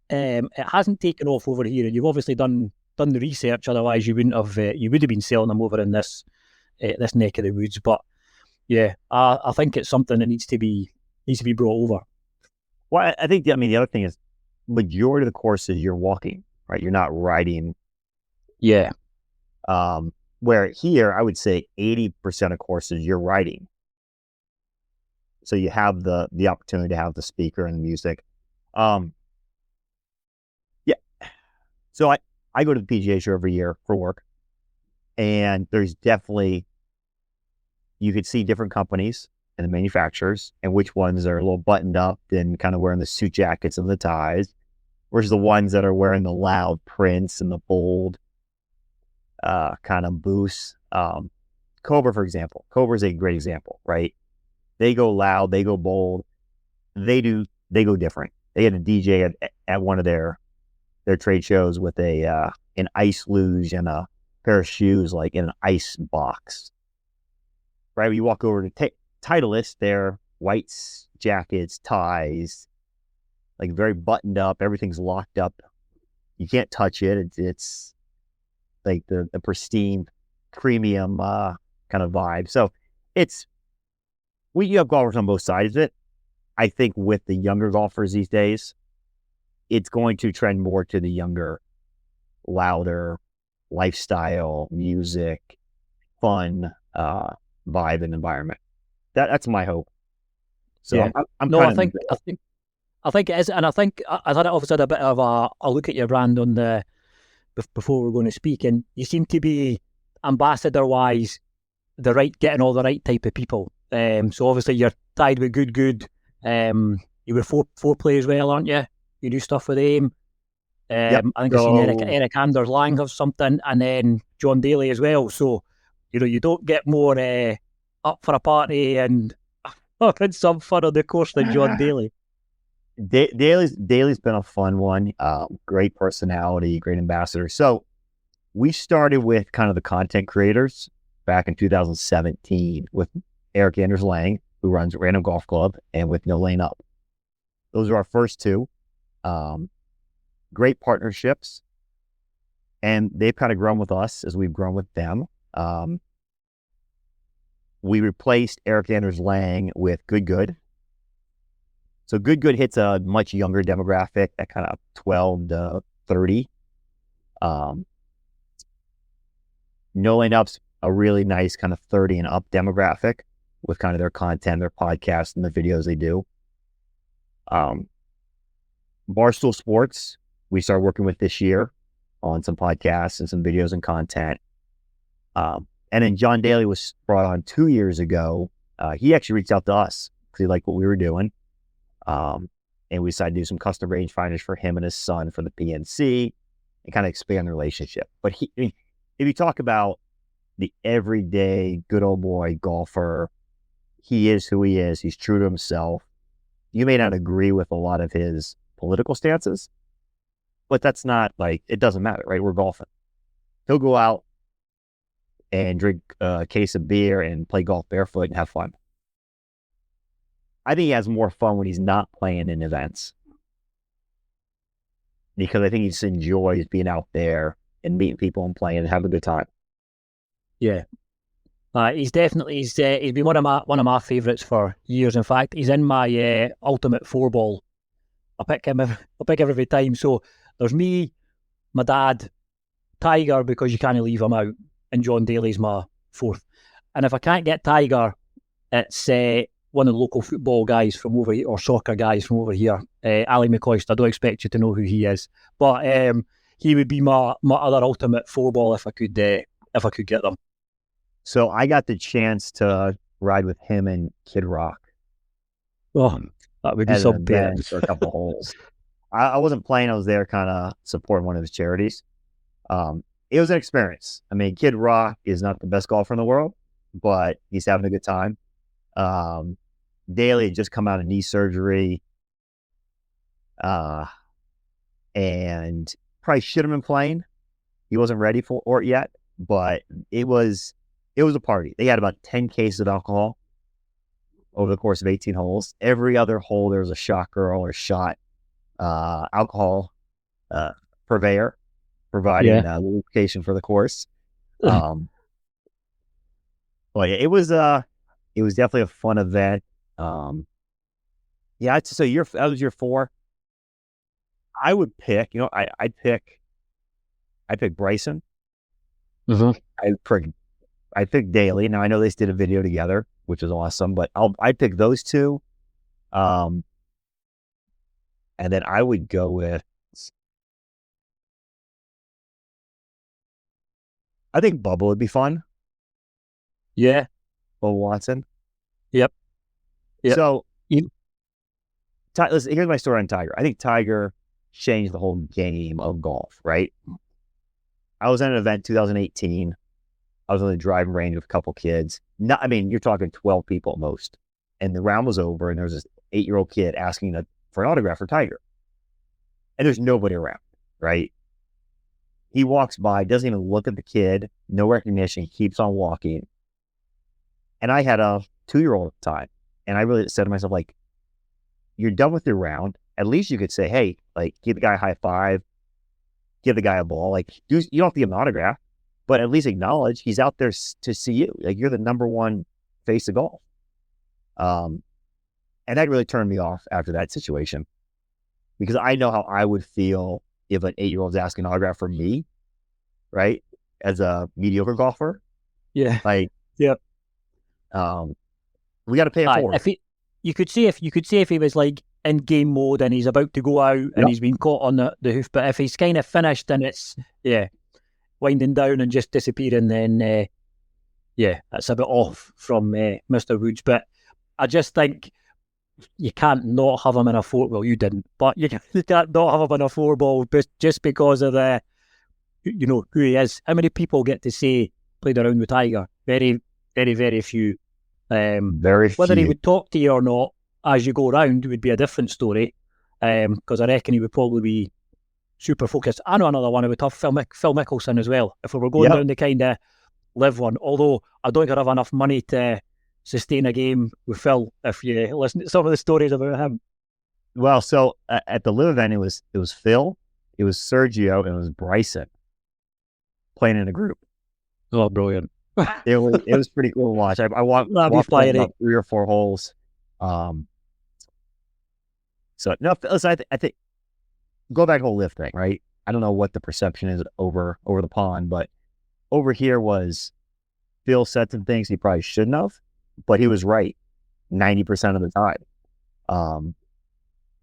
it hasn't taken off over here, and you've obviously done the research. Otherwise, you would have been selling them over in this neck of the woods. But yeah, I think it's something that needs to be brought over. Well, I think the other thing is, majority of the courses you're walking, right? You're not riding. Yeah. Where here, I would say 80% of courses you're riding. So you have the opportunity to have the speaker and the music. Yeah. So I go to the PGA Show every year for work. And there's definitely, you could see different companies and the manufacturers and which ones are a little buttoned up and kind of wearing the suit jackets and the ties, versus the ones that are wearing the loud prints and the bold kind of boosts. Cobra, for example. Cobra is a great example, right? They go loud, they go bold, they go different. They had a DJ at one of their trade shows with an ice luge and a pair of shoes like in an ice box. Right? When you walk over to Titleist, they're whites, jackets, ties, like very buttoned up. Everything's locked up. You can't touch it. It's like the pristine premium kind of vibe. So you have golfers on both sides of it. I think with the younger golfers these days, it's going to trend more to the younger, louder lifestyle, music, fun vibe and environment. That's my hope. So Yeah. I'm No, kind I think it is, and I think I had obviously had a bit of a look at your brand on the before we're going to speak, and you seem to be ambassador wise getting all the right type of people. So obviously you're tied with good. You were four players well, aren't you? You do stuff with him. Yep. I think I've seen Eric Anders Lang have something, and then John Daly as well. So you don't get more up for a party and having some fun on the course than John Daly. Daly's been a fun one. Great personality, great ambassador. So we started with kind of the content creators back in 2017 with Eric Anders Lang, who runs Random Golf Club, and with No Lane Up. Those are our first two. Great partnerships, and they've kind of grown with us as we've grown with them. We replaced Eric Anders Lang with Good. So Good hits a much younger demographic at kind of 12 to 30. No Lane Up's a really nice kind of 30 and up demographic with kind of their content, their podcasts, and the videos they do. Barstool Sports, we started working with this year on some podcasts and some videos and content. And then John Daly was brought on 2 years ago. He actually reached out to us because he liked what we were doing. And we decided to do some custom rangefinders for him and his son for the PNC and kind of expand the relationship. But if you talk about the everyday good old boy golfer, he is who he is. He's true to himself. You may not agree with a lot of his political stances, but that's not like, it doesn't matter, right? We're golfing. He'll go out and drink a case of beer and play golf barefoot and have fun. I think he has more fun when he's not playing in events, because I think he just enjoys being out there and meeting people and playing and having a good time. Yeah. He's been one of my favourites for years. In fact, he's in my ultimate 4-ball. I pick him every time. So there's me, my dad, Tiger, because you can't leave him out, and John Daly's my fourth. And if I can't get Tiger, it's one of the local football guys from over here, or soccer guys from over here, Ali McCoist. I don't expect you to know who he is, but he would be my other ultimate 4-ball if I could get them. So I got the chance to ride with him and Kid Rock. Oh, that would be some pain for a couple holes. I wasn't playing. I was there kind of supporting one of his charities. It was an experience. I mean, Kid Rock is not the best golfer in the world, but he's having a good time. Daly had just come out of knee surgery, and probably should have been playing. He wasn't ready for it yet, but it was a party. They had about 10 cases of alcohol over the course of 18 holes. Every other hole, there was a shot girl or shot alcohol purveyor providing lubrication for the course. But it was definitely a fun event. So that was your 4. I would pick, I'd pick Bryson. Mm-hmm. I picked Daly. Now I know they did a video together, which is awesome, but I'd pick those two. And then I would go with I think Bubba would be fun. Yeah. Bubba Watson. Yep. Yep. So, You- listen, here's my story on Tiger. I think Tiger changed the whole game of golf, right? I was at an event 2018. I was on the driving range with a couple kids. You're talking 12 people at most. And the round was over, and there was this 8-year-old kid asking for an autograph for Tiger. And there's nobody around, right? He walks by, doesn't even look at the kid, no recognition, keeps on walking. And I had a 2-year-old at the time. And I really said to myself, like, you're done with your round. At least you could say, hey, like, give the guy a high five, give the guy a ball. Like, you don't have to give him an autograph, but at least acknowledge he's out there to see you. Like, you're the number one face of golf. And that really turned me off after that situation, because I know how I would feel if an 8-year-old's asking an autograph from me, right? As a mediocre golfer. Yeah. Like, Yep. We got to pay it forward. You could say if he was like in game mode and he's about to go out and he's been caught on the hoof, but if he's kind of finished and it's winding down and just disappearing, then that's a bit off from Mr. Woods. But I just think you can't not have him in a four. Well, you didn't, but you can't not have him in a 4-ball just because of the, who he is. How many people get to say played around with Tiger? Very, very, very few. Very few. Whether he would talk to you or not as you go around would be a different story. Because I reckon he would probably be super focused. I know another one who would have Phil Mickelson as well. If we were going down the kind of live one, although I don't think I'd have enough money to sustain a game with Phil if you listen to some of the stories about him. Well, so at the live event, it was Phil, it was Sergio, and it was Bryson playing in a group. Oh, brilliant. It was pretty cool to watch. I walked about 3 or 4 holes. So no, listen, I think go back to the whole live thing, right? I don't know what the perception is over the pond, but over here was Phil said some things he probably shouldn't have, but he was right 90% of the time.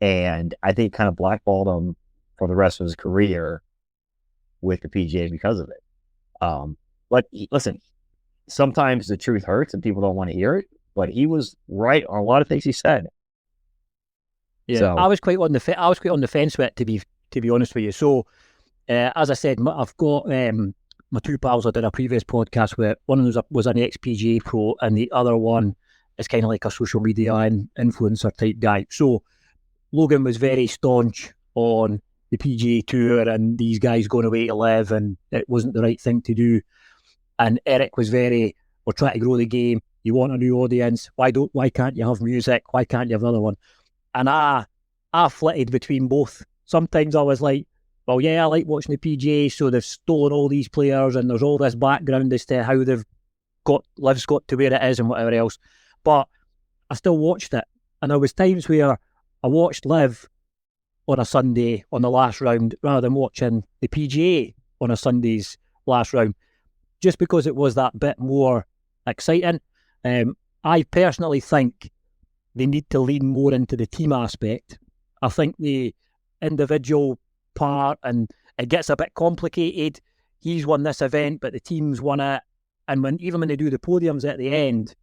And I think kind of blackballed him for the rest of his career with the PGA because of it. But listen, sometimes the truth hurts and people don't want to hear it, but he was right on a lot of things he said. Yeah, so, I was quite on the fence with it, to be honest with you. So, as I said, I've got my 2 pals I did a previous podcast with. One of them was an ex-PGA pro, and the other one is kind of like a social media and influencer type guy. So, Logan was very staunch on the PGA Tour and these guys going away to live, and it wasn't the right thing to do. And Eric was we're trying to grow the game. You want a new audience. Why can't you have music? Why can't you have another one? And I flitted between both. Sometimes I was like, well, yeah, I like watching the PGA, so they've stolen all these players and there's all this background as to how Liv's got to where it is and whatever else. But I still watched it. And there was times where I watched Liv on a Sunday on the last round rather than watching the PGA on a Sunday's last round, just because it was that bit more exciting. I personally think they need to lean more into the team aspect. I think the individual part, and it gets a bit complicated. He's won this event, but the team's won it. And even when they do the podiums at the end,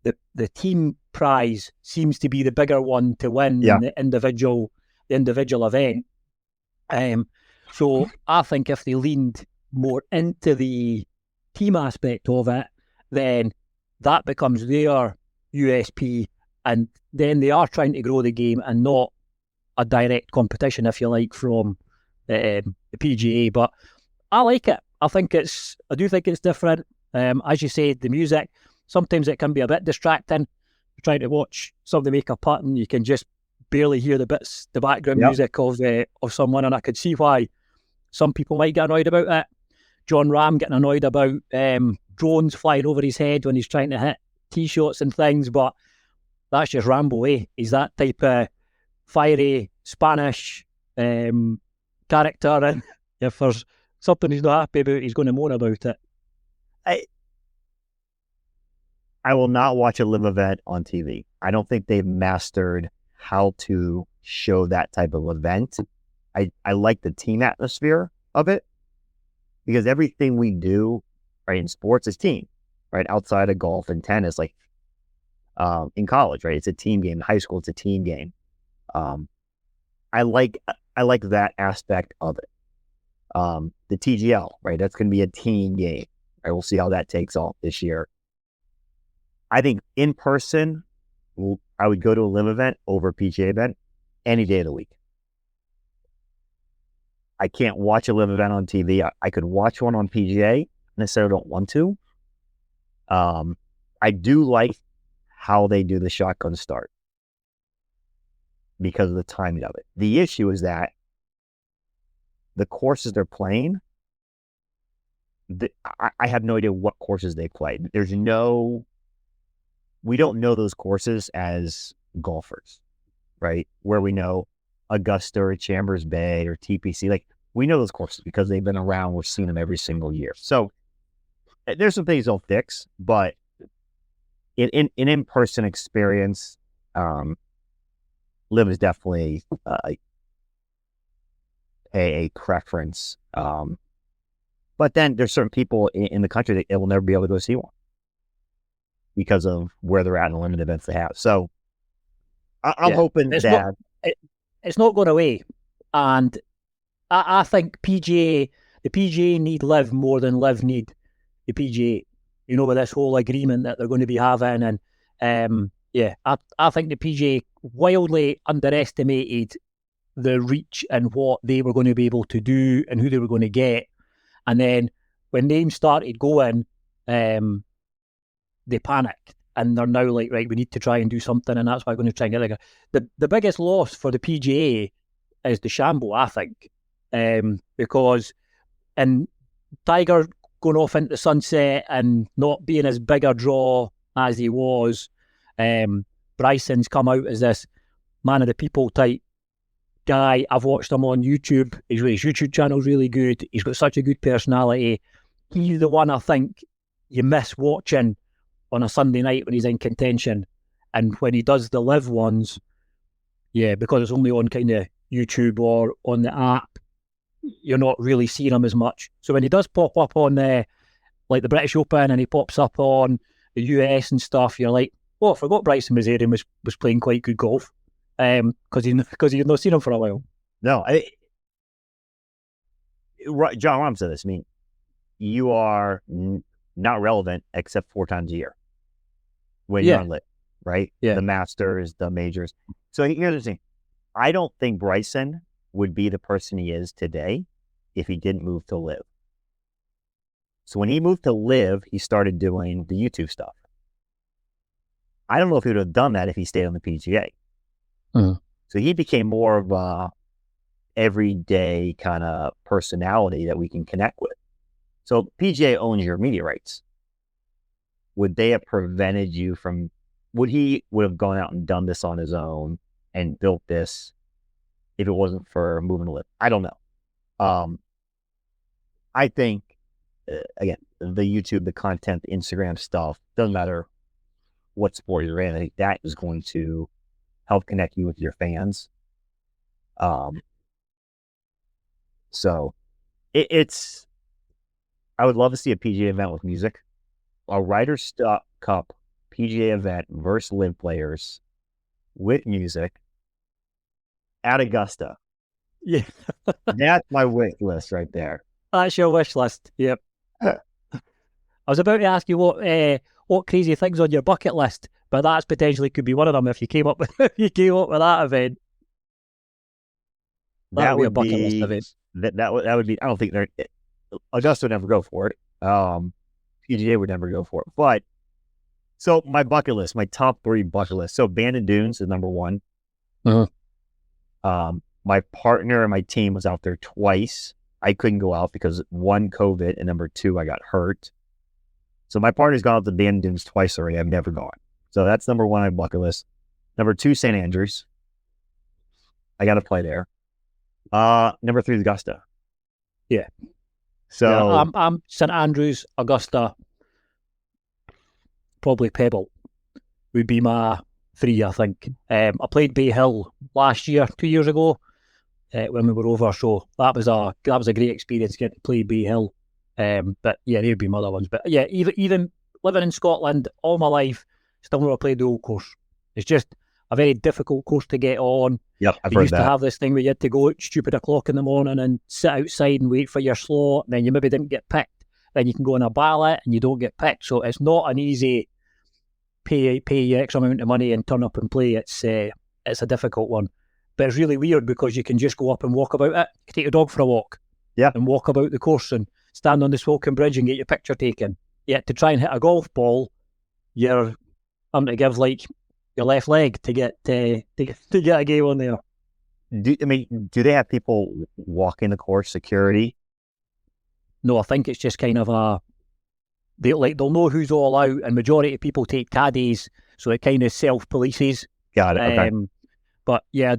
the team prize seems to be the bigger one to win than the individual event. So I think if they leaned more into the team aspect of it, then that becomes their USP, and then they are trying to grow the game and not a direct competition, if you like, from the PGA. But I like it. I do think it's different. As you say, the music, sometimes it can be a bit distracting. You're trying to watch somebody make a putt and you can just barely hear the background music of someone, and I could see why some people might get annoyed about it. John Ram getting annoyed about drones flying over his head when he's trying to hit tee shots and things, but that's just Rambo, eh? He's that type of fiery Spanish character, and if there's something he's not happy about, he's going to moan about it. I will not watch a live event on TV. I don't think they've mastered how to show that type of event. I like the team atmosphere of it, because everything we do right? In sports, it's team, right? Outside of golf and tennis, like in college, right? It's a team game. In high school, it's a team game. Um, I like that aspect of it. The TGL, right? That's going to be a team game. Right? We'll see how that takes off this year. I think in person, I would go to a live event over a PGA event any day of the week. I can't watch a live event on TV. I could watch one on PGA. Necessarily don't want to. I do like how they do the shotgun start because of the timing of it. The issue is that the courses they're playing, I have no idea what courses they play. We don't know those courses as golfers, right? Where we know Augusta or Chambers Bay or TPC, like we know those courses because they've been around. We've seen them every single year. So there's some things they'll fix, but an in-person experience, live is definitely a preference. But then there's certain people in the country that will never be able to go see one because of where they're at and the limited events they have. So I'm hoping it's that it's not going away. And I think the PGA need live more than live need the PGA. You know, with this whole agreement that they're going to be having, and I think the PGA wildly underestimated the reach and what they were going to be able to do and who they were going to get. And then when names started going, they panicked and they're now like, right, we need to try and do something, and that's why we're going to try and get the biggest loss for the PGA is DeChambeau, I think, because in Tiger going off into the sunset and not being as big a draw as he was, Bryson's come out as this man of the people type guy. I've watched him on YouTube. His YouTube channel's really good. He's got such a good personality. He's the one I think you miss watching on a Sunday night when he's in contention. And when he does the live ones, because it's only on kind of YouTube or on the app, you're not really seeing him as much. So when he does pop up on like the British Open and he pops up on the US and stuff, you're like, oh, I forgot Bryson was there and was playing quite good golf. Because you've not seen him for a while. No, John Rahm said this. I mean, you are not relevant except 4 times a year when you're on lit, right? Yeah. The Masters, the majors. So here's the thing. I don't think Bryson would be the person he is today if he didn't move to live. So when he moved to live, he started doing the YouTube stuff. I don't know if he would have done that if he stayed on the PGA. Mm. So he became more of a everyday kind of personality that we can connect with. So PGA owns your media rights. Would they have prevented you from, would have gone out and done this on his own and built this if it wasn't for moving to live? I don't know. I think, again, the YouTube, the content, the Instagram stuff, doesn't matter what sport you're in. I think that is going to help connect you with your fans. So it's, I would love to see a PGA event with music, a Ryder Cup PGA event versus live players with music at Augusta. Yeah. That's my wish list right there. That's your wish list. Yep. I was about to ask you what crazy things on your bucket list, but that's potentially could be one of them if you came up with that event. That would be a bucket list event. That would be. I don't think Augusta would never go for it. PGA would never go for it. But so my bucket list, my top 3 bucket list. So Bandon Dunes is number 1. Uh-huh. My partner and my team was out there twice. I couldn't go out because 1, COVID, and number 2, I got hurt. So my partner's gone out to Bandon Dunes twice already. I've never gone. So that's number 1 on my bucket list. Number 2, St. Andrews. I got to play there. Number 3 is Augusta. Yeah. So yeah, I'm St. Andrews, Augusta, probably Pebble would be my 3, I think. I played Bay Hill last year, 2 years ago, when we were over. So that was a great experience getting to play Bay Hill. But yeah, they'd be my other ones. But yeah, even living in Scotland all my life, still never played the Old Course. It's just a very difficult course to get on. Yep, I've They heard used to that. have this thing where you had to go at stupid o'clock in the morning and sit outside and wait for your slot. And then you maybe didn't get picked. Then you can go on a ballot and you don't get picked. So it's not an easy pay X amount of money and turn up and play. It's a difficult one. But it's really weird because you can just go up and walk about it. You can take your dog for a walk. Yeah. And walk about the course and stand on the Swilcan Bridge and get your picture taken. Yet to try and hit a golf ball, you're having to give like your left leg to get a game on there. Do they have people walking the course, security? No, I think it's just kind of they'll know who's all out, and majority of people take caddies, so it kind of self-polices. Got it. Okay. But yeah,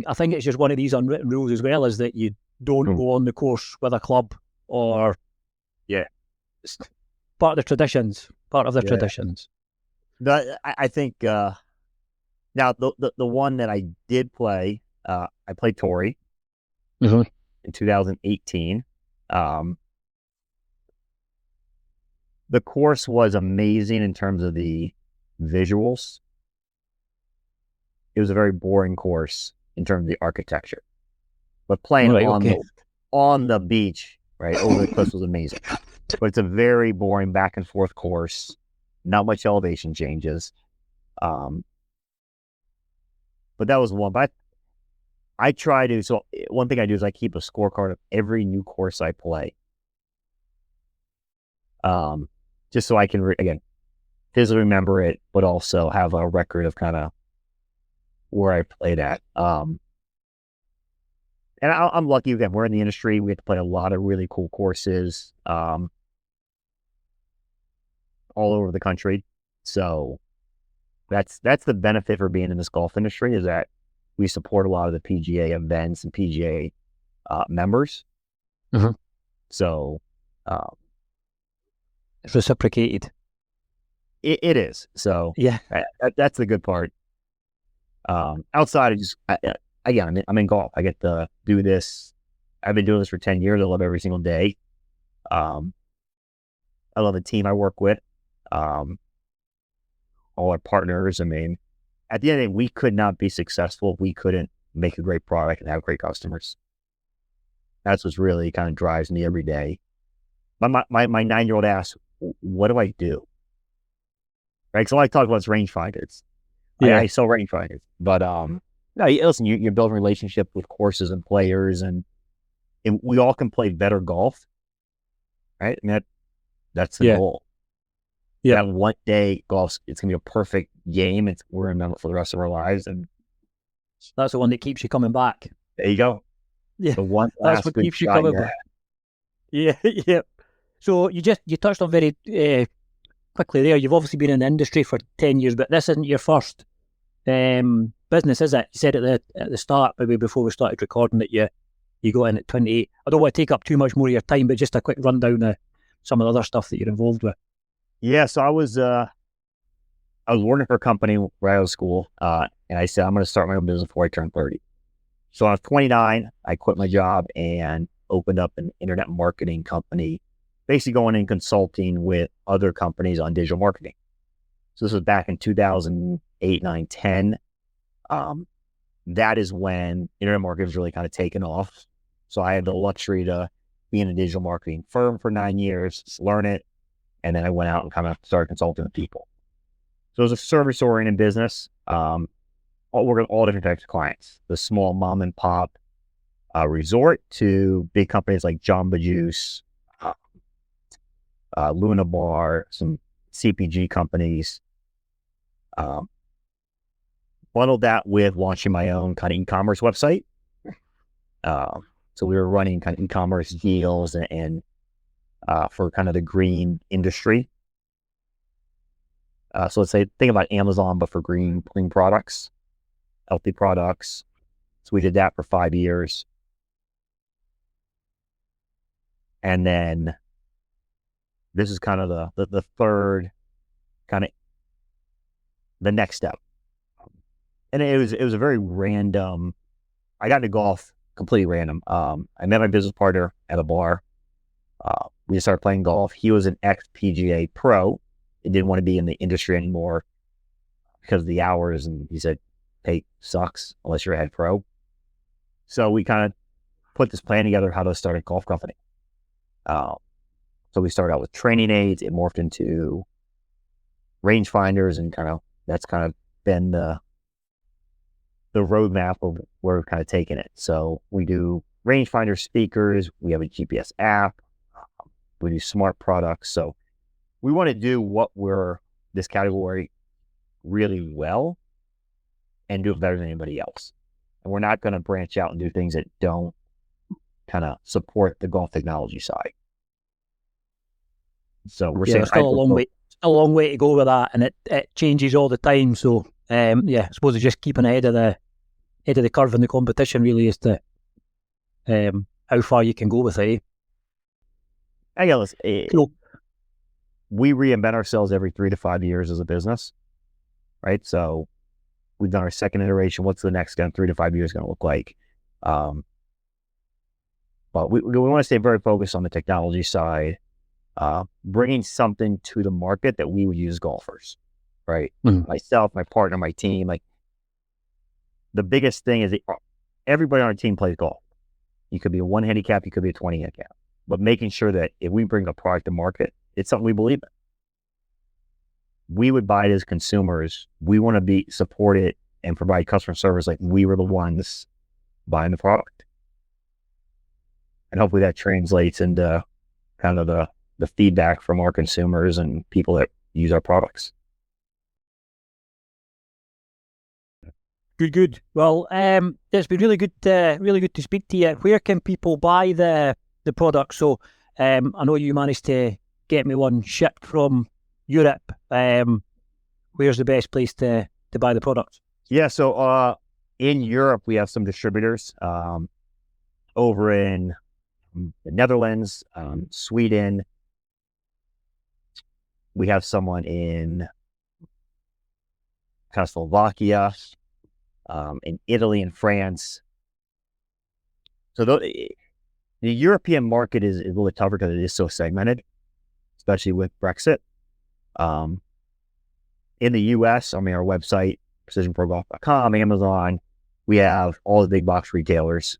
I think it's just one of these unwritten rules as well, is that you don't go on the course with a club, or it's part of the traditions. Traditions. I think now the one that I did play, I played Tory in 2018. The course was amazing in terms of the visuals. It was a very boring course in terms of the architecture, but playing on the beach, right over the cliffs was amazing. But it's a very boring back and forth course. Not much elevation changes. But that was one. But I try to. So one thing I do is I keep a scorecard of every new course I play. Just so I can again physically remember it, but also have a record of kind of where I played at. And I'm lucky again. We're in the industry. We have to play a lot of really cool courses all over the country. So that's the benefit for being in this golf industry, is that we support a lot of the PGA events and PGA members. So it's reciprocated. It is. So yeah, that's the good part. Outside of just again, I'm in golf. I get to do this. I've been doing this for 10 years. I love every single day. I love the team I work with. All our partners. I mean, at the end of the day, we could not be successful if we couldn't make a great product and have great customers. That's what really kind of drives me every day. My 9-year-old asks, what do I do? Right? So all I talk about is rangefinders. Yeah. I sell rangefinders. But no, listen, you're building relationship with courses and players, and we all can play better golf. Right? I mean, that's the goal. Yeah. That one day golf, it's gonna be a perfect game. We're gonna remember it for the rest of our lives, and that's the one that keeps you coming back. There you go. Yeah, the one that's what keeps you coming back. Yeah. So you touched on very quickly there. You've obviously been in the industry for 10 years, but this isn't your first business, is it? You said at the start, maybe before we started recording, that you got in at 28. I don't want to take up too much more of your time, but just a quick rundown of some of the other stuff that you're involved with. Yeah, so I was working for a company right out of school, and I said I'm going to start my own business before I turn 30. So I was 29. I quit my job and opened up an internet marketing company, basically going in consulting with other companies on digital marketing. So this was back in 2008, 9, 10. That is when internet marketing was really kind of taken off. So I had the luxury to be in a digital marketing firm for 9 years, learn it, and then I went out and kind of started consulting with people. So it was a service-oriented business. Working with all different types of clients, the small mom and pop resort to big companies like Jamba Juice, Luna Bar, some CPG companies. Bundled that with launching my own kind of e-commerce website. So we were running kind of e-commerce deals and for kind of the green industry. So let's say, think about Amazon, but for green products, healthy products. So we did that for 5 years. And then this is kind of the third kind of the next step. And it was a very I got into golf completely random. I met my business partner at a bar. We started playing golf. He was an ex-PGA pro and didn't want to be in the industry anymore because of the hours. And he said, "Pay sucks unless you're a head pro." So we kind of put this plan together how to start a golf company. So we started out with training aids. It morphed into rangefinders, and that's kind of been the roadmap of where we've kind of taken it. So we do rangefinder speakers. We have a GPS app. We do smart products. So we want to do this category really well and do it better than anybody else. And we're not going to branch out and do things that don't kind of support the golf technology side. So we're saying there's still a long way to go with that, and it changes all the time. So I suppose it's just keeping ahead of the curve in the competition really as to how far you can go with it. Cool. We reinvent ourselves every 3 to 5 years as a business, right? So we've done our second iteration. What's the next 3 to 5 years going to look like? But we want to stay very focused on the technology side, bringing something to the market that we would use as golfers, right? Mm-hmm. Myself, my partner, my team. Like, the biggest thing is everybody on our team plays golf. You could be a 1 handicap, you could be a 20 handicap, but making sure that if we bring a product to market, it's something we believe in. We would buy it as consumers. We want to support it and provide customer service like we were the ones buying the product. And hopefully that translates into kind of the feedback from our consumers and people that use our products. Good. Well, it's been really good to speak to you. Where can people buy the product? So I know you managed to get me one shipped from Europe. Where's the best place to buy the product? Yeah, so in Europe we have some distributors over in the Netherlands, Sweden. We have someone in Slovakia, in Italy and France. So the European market is a little bit tougher because it is so segmented, especially with Brexit. In the US, our website, precisionprogolf.com, Amazon, we have all the big box retailers.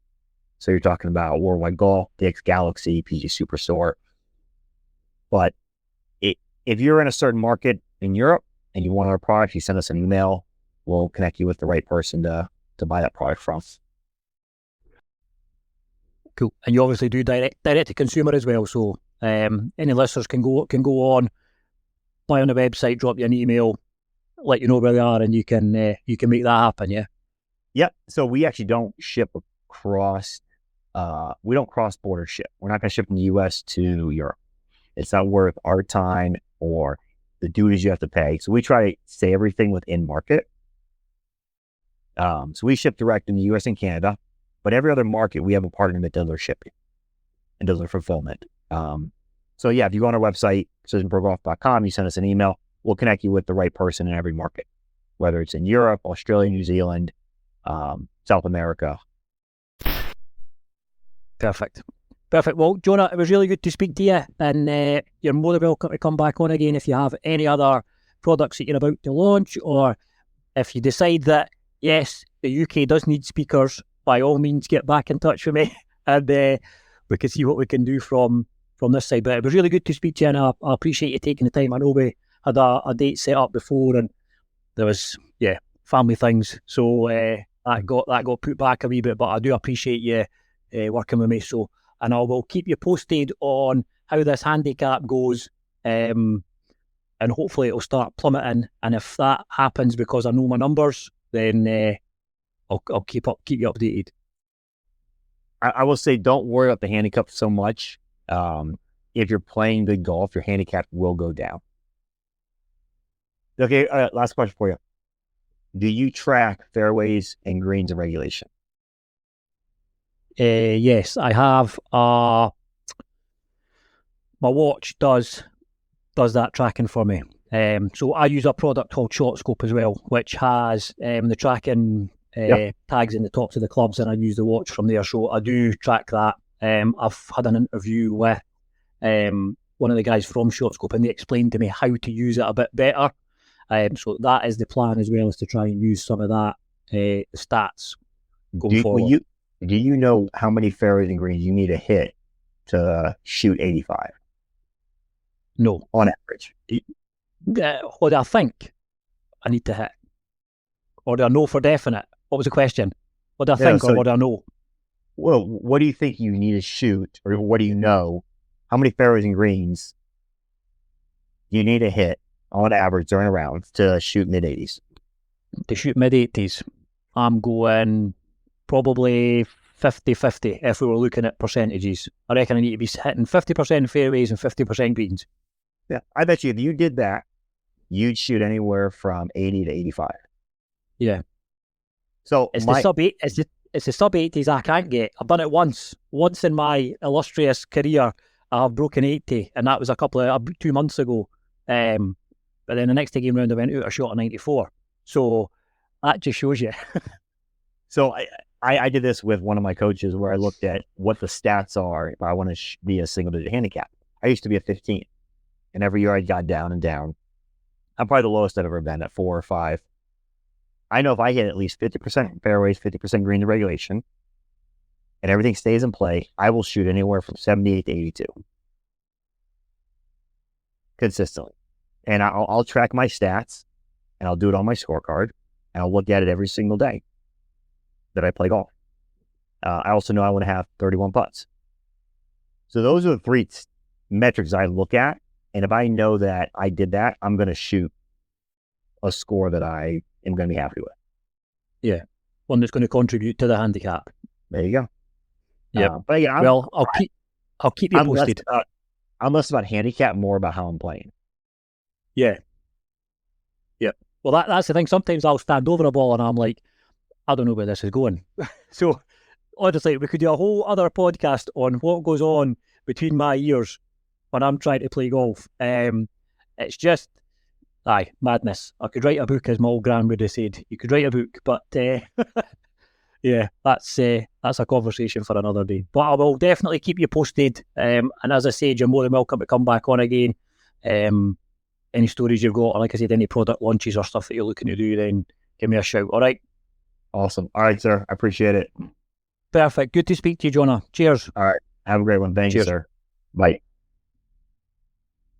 So you're talking about Worldwide Golf, Dick's, Galaxy, PG Superstore. But if you're in a certain market in Europe and you want our product, you send us an email. We'll connect you with the right person to buy that product from. Cool. And you obviously do direct to consumer as well. So any listeners can go on, buy on the website, drop you an email, let you know where they are, and you can make that happen. Yeah. Yep. So we actually don't ship across. We don't cross border ship. We're not going to ship from the US to Europe. It's not worth our time or the duties you have to pay. So we try to say everything within market. So we ship direct in the US and Canada, but every other market we have a partner that does our shipping and does our fulfillment. So yeah, if you go on our website, precisionprogolf.com, you send us an email, we'll connect you with the right person in every market, whether it's in Europe, Australia, New Zealand, South America. Perfect. Well, Jonah, it was really good to speak to you, and you're more than welcome to come back on again if you have any other products that you're about to launch, or if you decide that, yes, the UK does need speakers, by all means get back in touch with me, and we can see what we can do from this side. But it was really good to speak to you, and I appreciate you taking the time. I know we had a date set up before, and there was family things, so that got put back a wee bit, but I do appreciate you working with me. So, and I will keep you posted on how this handicap goes, and hopefully it'll start plummeting. And if that happens because I know my numbers, then I'll keep you updated. I will say, don't worry about the handicap so much. If you're playing good golf, your handicap will go down. Okay, last question for you. Do you track fairways and greens in regulation? Yes, I have. My watch does that tracking for me. So I use a product called ShotScope as well, which has the tracking tags in the tops of the clubs, and I use the watch from there. So I do track that. I've had an interview with one of the guys from ShotScope, and they explained to me how to use it a bit better. So that is the plan as well, is to try and use some of that stats going forward. Do you know how many fairways and greens you need to hit to shoot 85? No. On average. What do I think I need to hit? Or do I know for definite? What was the question? What do I think, or what do I know? Well, what do you think you need to shoot, or what do you know? How many fairways and greens you need to hit on average during a round to shoot mid-80s? To shoot mid-80s, I'm going probably 50-50 if we were looking at percentages. I reckon I need to be hitting 50% fairways and 50% greens. Yeah, I bet you if you did that, you'd shoot anywhere from 80 to 85. Yeah. So it's the sub 80s I can't get. I've done it once in my illustrious career. I've broken 80, and that was 2 months ago. But then the next game round I went out, I shot a 94. So that just shows you. So I did this with one of my coaches where I looked at what the stats are if I want to be a single digit handicap. I used to be a 15, and every year I got down and down. I'm probably the lowest I've ever been at 4 or 5. I know if I hit at least 50% fairways, 50% green to regulation, and everything stays in play, I will shoot anywhere from 78 to 82 consistently. And I'll track my stats, and I'll do it on my scorecard, and I'll look at it every single day that I play golf. I also know I want to have 31 putts. So those are the 3 metrics I look at, and if I know that I did that, I'm going to shoot a score that I am going to be happy with. Yeah, one that's going to contribute to the handicap. There you go. Yeah, but yeah, I'll keep you posted. I'm less about handicap, more about how I'm playing. Yeah. Well, that's the thing. Sometimes I'll stand over a ball and I'm like, I don't know where this is going. So honestly, we could do a whole other podcast on what goes on between my ears when I'm trying to play golf. It's just, madness. I could write a book, as my old gran would have said. You could write a book, but yeah, that's a conversation for another day. But I will definitely keep you posted. And as I said, you're more than welcome to come back on again. Any stories you've got, or like I said, any product launches or stuff that you're looking to do, then give me a shout. All right. Awesome. All right, sir. I appreciate it. Perfect. Good to speak to you, Jonah. Cheers. All right. Have a great one. Thank you, sir. Bye.